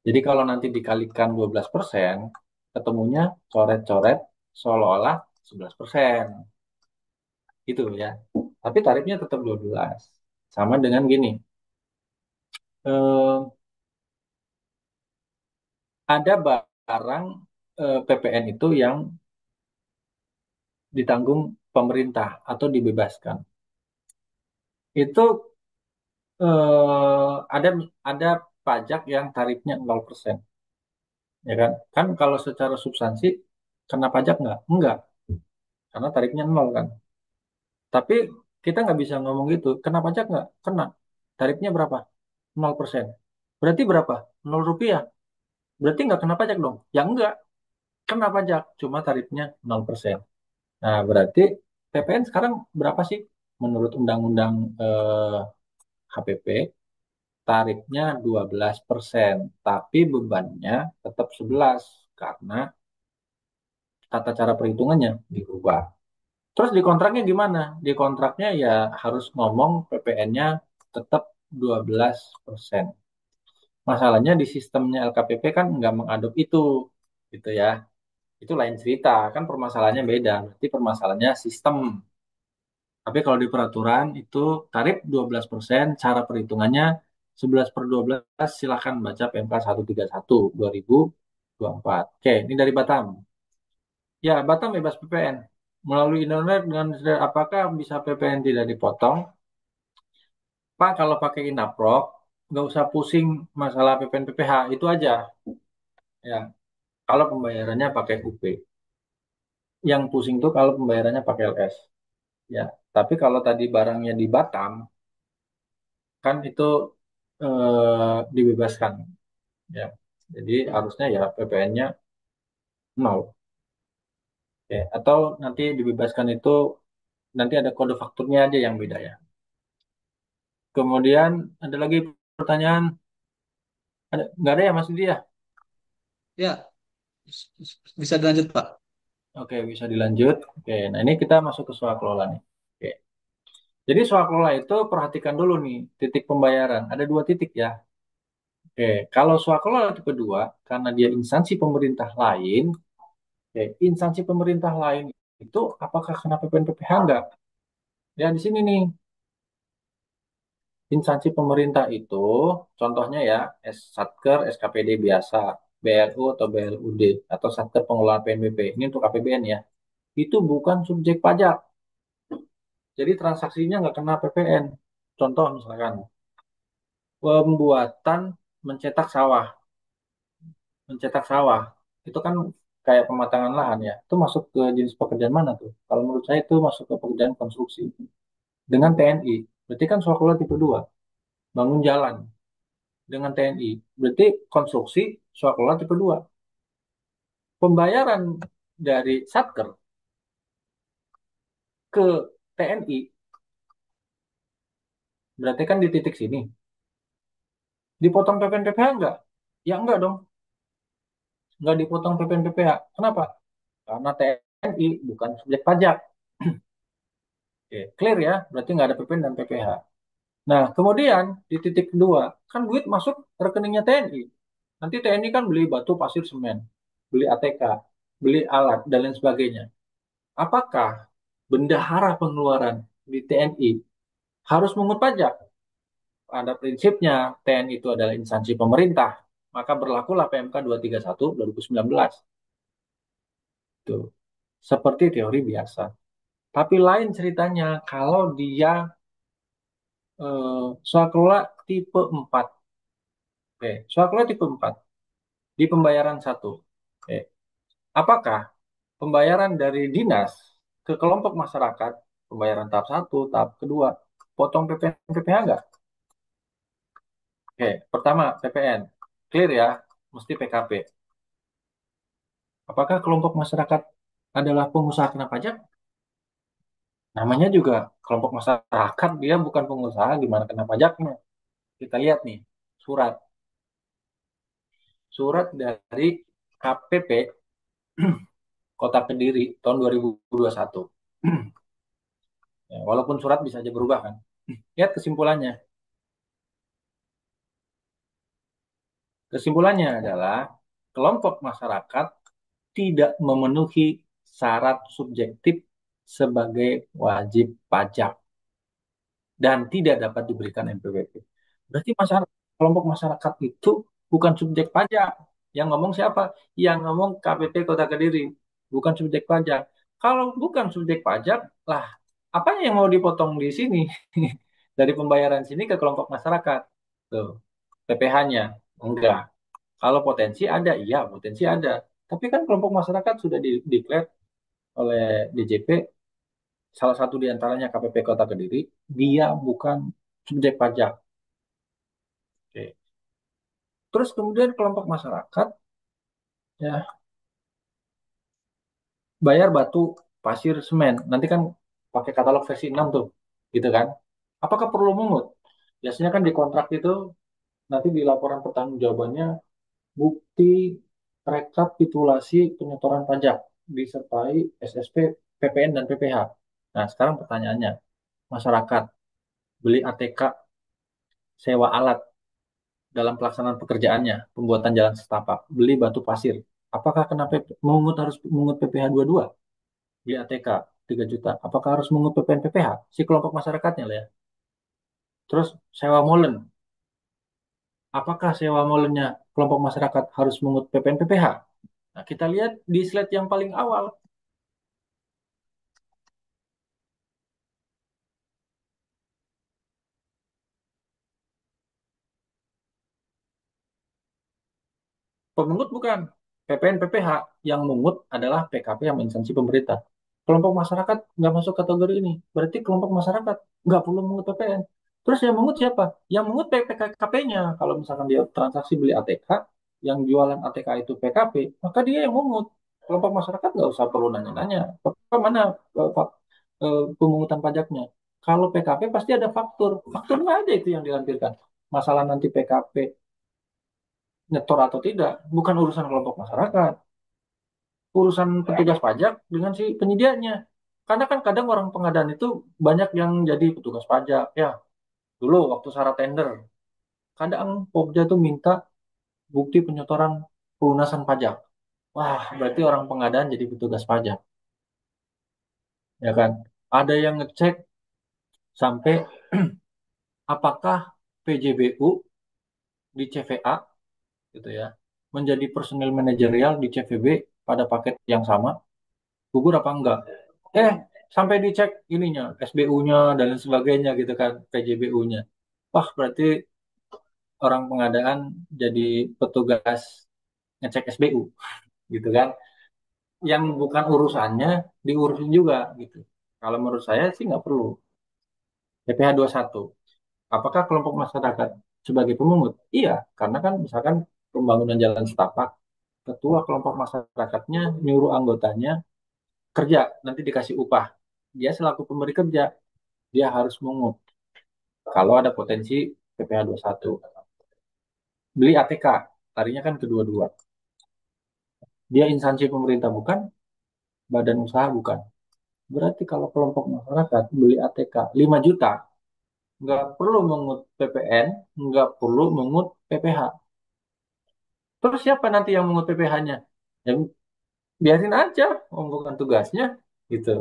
Jadi kalau nanti dikalikan 12%, ketemunya coret-coret seolah-olah 11%. Gitu ya. Tapi tarifnya tetap 12. Sama dengan gini, eh, ada barang PPN itu yang ditanggung pemerintah atau dibebaskan. Itu ada pajak yang tarifnya 0%. Ya kan? Kan kalau secara substansi kena pajak nggak? Enggak, karena tarifnya 0 kan. Tapi kita nggak bisa ngomong gitu. Kena pajak nggak? Kena. Tarifnya berapa? 0%. Berarti berapa? 0 rupiah. Berarti nggak kena pajak dong? Ya enggak. Kena pajak. Cuma tarifnya 0%. Nah, berarti PPN sekarang berapa sih? Menurut Undang-Undang HPP, tarifnya 12%. Tapi bebannya tetap 11 karena tata cara perhitungannya dirubah. Terus di kontraknya gimana? Di kontraknya ya harus ngomong PPN-nya tetap 12%. Masalahnya di sistemnya LKPP kan nggak mengadop itu, gitu ya. Itu lain cerita, kan permasalahannya beda. Berarti permasalahannya sistem. Tapi kalau di peraturan itu tarif 12%, cara perhitungannya 11 per 12, silakan baca PMK 131 2024. Oke, ini dari Batam. Ya, Batam bebas PPN. Melalui internet dengan apakah bisa PPN tidak dipotong? Pak, kalau pakai Inaprok, nggak usah pusing masalah PPN PPH, itu aja. Ya, kalau pembayarannya pakai UP. Yang pusing tuh kalau pembayarannya pakai LS. Ya, tapi kalau tadi barangnya di Batam, kan itu dibebaskan. Ya, jadi harusnya ya PPN-nya nol. Ya, atau nanti dibebaskan itu nanti ada kode fakturnya aja yang beda ya. Kemudian ada lagi pertanyaan, nggak ada ya Mas Didi ya? Ya, bisa dilanjut, Pak. Oke, bisa dilanjut. Oke, nah ini kita masuk ke soal kelola nih. Oke, jadi soal kelola itu perhatikan dulu nih titik pembayaran. Ada dua titik ya. Oke, kalau soal kelola tipe 2, karena dia instansi pemerintah lain, oke, instansi pemerintah lain itu apakah kena PPN PPH enggak? Ya di sini nih, instansi pemerintah itu contohnya ya Satker, SKPD biasa, BLU atau BLUD atau Satker Pengelolaan PNBP. Ini untuk APBN ya. Itu bukan subjek pajak. Jadi transaksinya nggak kena PPN. Contoh misalkan pembuatan mencetak sawah, mencetak sawah itu kan kayak pematangan lahan ya. Itu masuk ke jenis pekerjaan mana tuh? Kalau menurut saya itu masuk ke pekerjaan konstruksi dengan TNI. Berarti kan swakula tipe 2 bangun jalan dengan TNI. Berarti konstruksi swakula tipe 2. Pembayaran dari Satker ke TNI berarti kan di titik sini. Dipotong PPN PPH enggak? Ya enggak dong. Enggak dipotong PPN PPH. Kenapa? Karena TNI bukan subjek pajak. Oke, clear ya? Berarti nggak ada PPN dan PPH. Nah, kemudian di titik kedua, kan duit masuk rekeningnya TNI. Nanti TNI kan beli batu, pasir, semen, beli ATK, beli alat, dan lain sebagainya. Apakah bendahara pengeluaran di TNI harus mengut pajak? Pada prinsipnya, TNI itu adalah instansi pemerintah. Maka berlakulah PMK 231 2019. Tuh. Seperti teori biasa. Tapi lain ceritanya kalau dia swaklola tipe 4. Oke, swaklola tipe 4 di pembayaran satu. Oke. Apakah pembayaran dari dinas ke kelompok masyarakat, pembayaran tahap satu, tahap kedua, potong PPN PPH nggak? Oke, pertama PPN. Clear ya, mesti PKP. Apakah kelompok masyarakat adalah pengusaha kena pajak? Namanya juga kelompok masyarakat, dia bukan pengusaha, gimana kena pajaknya? Kita lihat nih, surat. Surat dari KPP Kota Kediri tahun 2021. Ya, walaupun surat bisa aja berubah kan. Lihat kesimpulannya. Kesimpulannya adalah kelompok masyarakat tidak memenuhi syarat subjektif sebagai wajib pajak dan tidak dapat diberikan NPWP. Berarti masyarakat, kelompok masyarakat itu bukan subjek pajak. Yang ngomong siapa? Yang ngomong KPP Kota Kediri, bukan subjek pajak. Kalau bukan subjek pajak, lah apa yang mau dipotong di sini dari pembayaran sini ke kelompok masyarakat? Tuh, PPh-nya enggak. Kalau potensi ada, iya potensi ada. Tapi kan kelompok masyarakat sudah declare oleh DJP, salah satu di antaranya KPP Kota Kediri, dia bukan subjek pajak. Oke. Terus kemudian kelompok masyarakat ya bayar batu, pasir, semen. Nanti kan pakai katalog versi 6 tuh, gitu kan? Apakah perlu mungut? Biasanya kan di kontrak itu nanti di laporan pertanggungjawabannya bukti rekapitulasi penyetoran pajak disertai SSP, PPN dan PPh. Nah, sekarang pertanyaannya, masyarakat beli ATK sewa alat dalam pelaksanaan pekerjaannya, pembuatan jalan setapak, beli batu pasir. Apakah kena mengut harus mengut PPh 22? Beli ATK 3 juta. Apakah harus mengut PPN PPh? Si kelompok masyarakatnya lah ya. Terus sewa molen. Apakah sewa molennya kelompok masyarakat harus mengut PPN PPh? Nah, kita lihat di slide yang paling awal. Pemungut bukan. PPN PPh yang mungut adalah PKP yang instansi pemerintah. Kelompok masyarakat nggak masuk kategori ini. Berarti kelompok masyarakat nggak perlu mungut PPN. Terus yang mungut siapa? Yang mungut PKP-nya. Kalau misalkan dia transaksi beli ATK, yang jualan ATK itu PKP, maka dia yang mungut. Kelompok masyarakat nggak usah perlu nanya-nanya. Bapak mana pemungutan pajaknya? Kalau PKP pasti ada faktur. Fakturnya ada itu yang dilampirkan. Masalah nanti PKP nyetor atau tidak bukan urusan kelompok masyarakat, urusan petugas pajak dengan si penyedianya. Karena kan kadang orang pengadaan itu banyak yang jadi petugas pajak ya. Dulu waktu syarat tender, kadang Pokja tuh minta bukti penyetoran pelunasan pajak. Wah, berarti orang pengadaan jadi petugas pajak, ya kan? Ada yang ngecek sampai apakah PJBU di CVA gitu ya, menjadi personil manajerial di CVB pada paket yang sama, gugur apa enggak? Eh, sampai dicek ininya, SBU-nya dan lain sebagainya gitu kan, PJBU-nya. Wah, berarti orang pengadaan jadi petugas ngecek SBU gitu kan. Yang bukan urusannya diurusin juga gitu. Kalau menurut saya sih nggak perlu. PPh satu. Apakah kelompok masyarakat sebagai pemungut? Iya, karena kan misalkan pembangunan jalan setapak, ketua kelompok masyarakatnya nyuruh anggotanya kerja, nanti dikasih upah. Dia selaku pemberi kerja, dia harus mungut. Kalau ada potensi PPh satu. Beli ATK, tadinya kan kedua-dua. Dia instansi pemerintah bukan, badan usaha bukan. Berarti kalau kelompok masyarakat beli ATK 5 juta, nggak perlu mengut PPN, nggak perlu mengut PPh. Terus siapa nanti yang mengut PPh-nya? Ya, biarin aja, bukan tugasnya, gitu.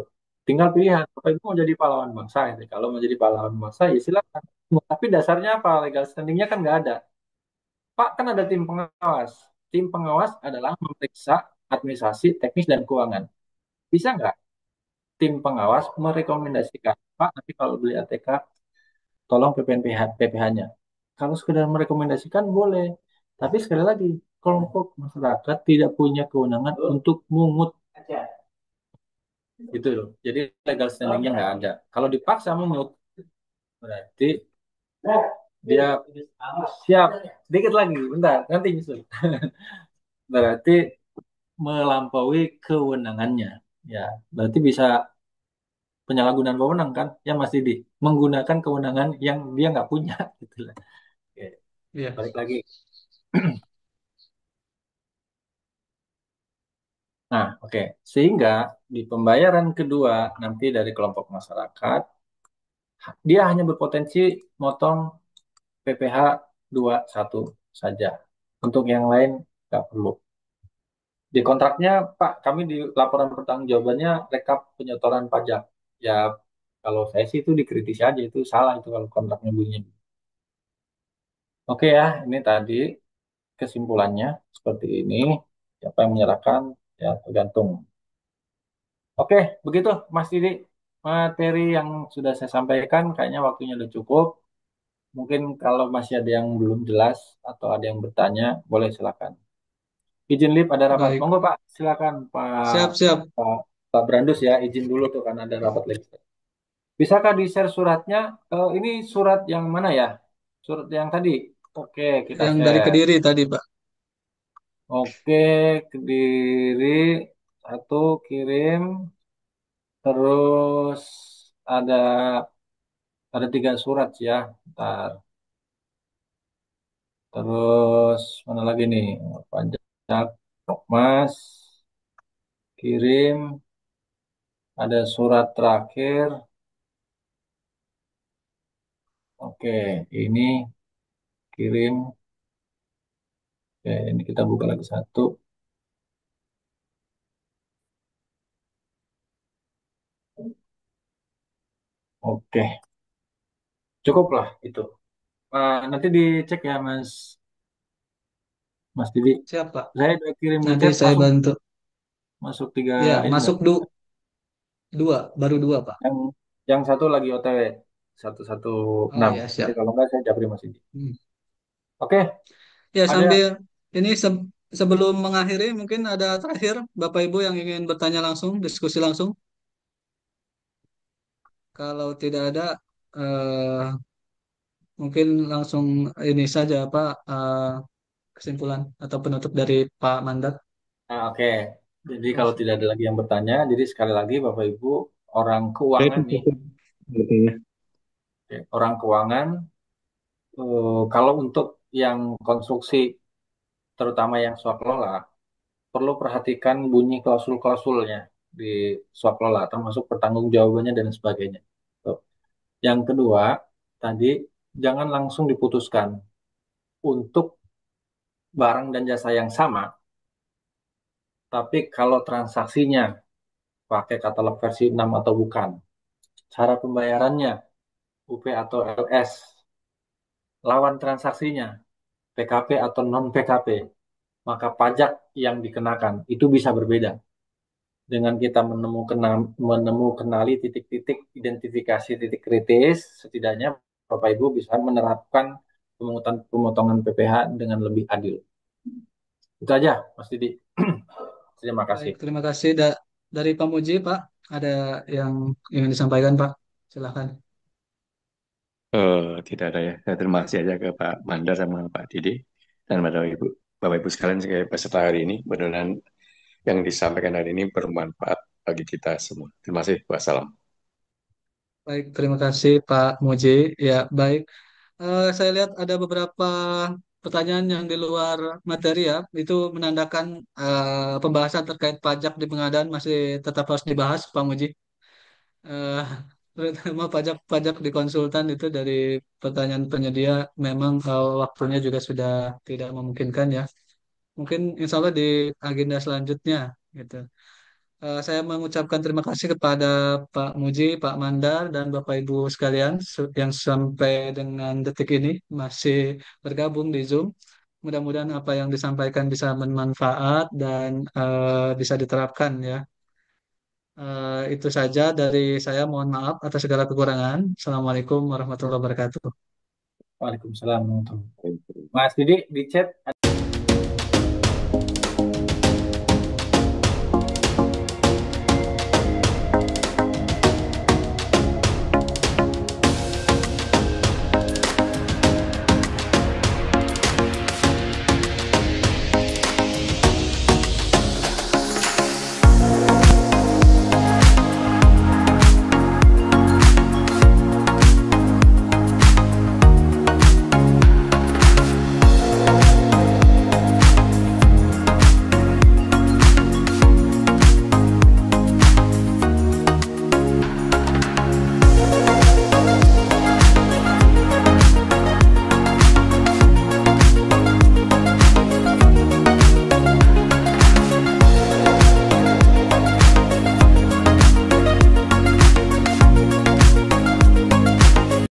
Tinggal pilihan, apa itu mau jadi pahlawan bangsa? Gitu. Kalau mau jadi pahlawan bangsa, ya silakan. Tapi dasarnya apa? Legal standingnya kan nggak ada. Pak, kan ada tim pengawas. Tim pengawas adalah memeriksa administrasi, teknis, dan keuangan. Bisa nggak tim pengawas merekomendasikan, Pak, nanti kalau beli ATK, tolong PPNPH, PPh-nya. Kalau sekedar merekomendasikan, boleh. Tapi sekali lagi, kelompok masyarakat tidak punya kewenangan untuk mungut. Gitu loh. Jadi legal standingnya nggak ada. Kalau dipaksa mungut, berarti dia siap. Sedikit lagi, bentar, nanti nyusul. Berarti melampaui kewenangannya. Ya, berarti bisa penyalahgunaan wewenang kan? Ya Mas Didi, menggunakan kewenangan yang dia nggak punya. Gitu lah. Oke, Iya, balik lagi. Nah, oke. Sehingga di pembayaran kedua nanti dari kelompok masyarakat, dia hanya berpotensi motong PPh satu saja. Untuk yang lain nggak perlu. Di kontraknya, Pak, kami di laporan pertanggungjawabannya rekap penyetoran pajak. Ya, kalau saya sih itu dikritisi aja, itu salah itu kalau kontraknya bunyi. Oke ya, ini tadi kesimpulannya seperti ini. Siapa yang menyerahkan, ya tergantung. Oke, begitu Mas Didi. Materi yang sudah saya sampaikan kayaknya waktunya udah cukup. Mungkin kalau masih ada yang belum jelas atau ada yang bertanya, boleh silakan. Izin lip ada rapat. baik. Monggo Pak, silakan Pak, Siap, siap. Pak, Pak Brandus ya, izin dulu tuh kan ada rapat lagi. Bisakah di-share suratnya? Ini surat yang mana ya? Surat yang tadi. Oke, kita Yang dari share. Kediri tadi, Pak. Oke, Kediri satu kirim. Terus ada ada tiga surat ya. Ntar. Terus mana lagi nih? Pajak, Mas, kirim. Ada surat terakhir. Oke, ini kirim. Oke, ini kita buka lagi satu. Oke, cukup lah itu. Nanti dicek ya Mas Didi. Siap, Pak. Saya udah kirim di Nanti chat saya masuk bantu. masuk tiga Ya, ini nggak? masuk dua, baru dua, Pak. Yang yang satu lagi OTW 116. Oh ya, Nanti siap. kalau nggak saya japri Mas Didi. Hmm. Oke, Ya, ada sambil ini sebelum mengakhiri, mungkin ada terakhir Bapak Ibu yang ingin bertanya langsung, diskusi langsung. Kalau tidak ada, eh, mungkin langsung ini saja Pak, kesimpulan atau penutup dari Pak Mandat. oke. Jadi Oh, kalau tidak ada lagi yang bertanya, jadi sekali lagi Bapak Ibu orang Saya keuangan itu nih, cukup gitu ya. oke, orang keuangan kalau untuk yang konstruksi terutama yang swap lola perlu perhatikan bunyi klausul-klausulnya di swap lola termasuk pertanggungjawabannya dan sebagainya. Tuh. Yang kedua, tadi jangan langsung diputuskan untuk barang dan jasa yang sama, tapi kalau transaksinya pakai katalog versi 6 atau bukan, cara pembayarannya UP atau LS, lawan transaksinya PKP atau non PKP, maka pajak yang dikenakan itu bisa berbeda. Dengan kita menemukan titik-titik identifikasi titik kritis, setidaknya Bapak Ibu bisa menerapkan pemotongan PPh dengan lebih adil. Itu aja, Mas Didi. Terima Baik, kasih. terima kasih dari Pak Muji, Pak. Ada yang ingin disampaikan, Pak? Silakan. Tidak ada ya. Saya terima kasih aja ke Pak Mandar sama Pak Didi dan Bapak Ibu sekalian sebagai peserta hari ini. Mudah-mudahan yang disampaikan hari ini bermanfaat bagi kita semua. Terima kasih. Wassalam. Baik, terima kasih Pak Muji. Ya, baik. Saya lihat ada beberapa pertanyaan yang di luar materi ya. Itu menandakan pembahasan terkait pajak di pengadaan masih tetap harus dibahas, Pak Muji. Eh, Terutama pajak-pajak di konsultan itu dari pertanyaan penyedia memang waktunya juga sudah tidak memungkinkan ya. Mungkin insya Allah di agenda selanjutnya gitu. Saya mengucapkan terima kasih kepada Pak Muji, Pak Mandar, dan Bapak Ibu sekalian yang sampai dengan detik ini masih bergabung di Zoom. Mudah-mudahan apa yang disampaikan bisa bermanfaat dan bisa diterapkan ya. Itu saja dari saya. Mohon maaf atas segala kekurangan. Assalamualaikum warahmatullahi wabarakatuh. Waalaikumsalam. Mas Didi di chat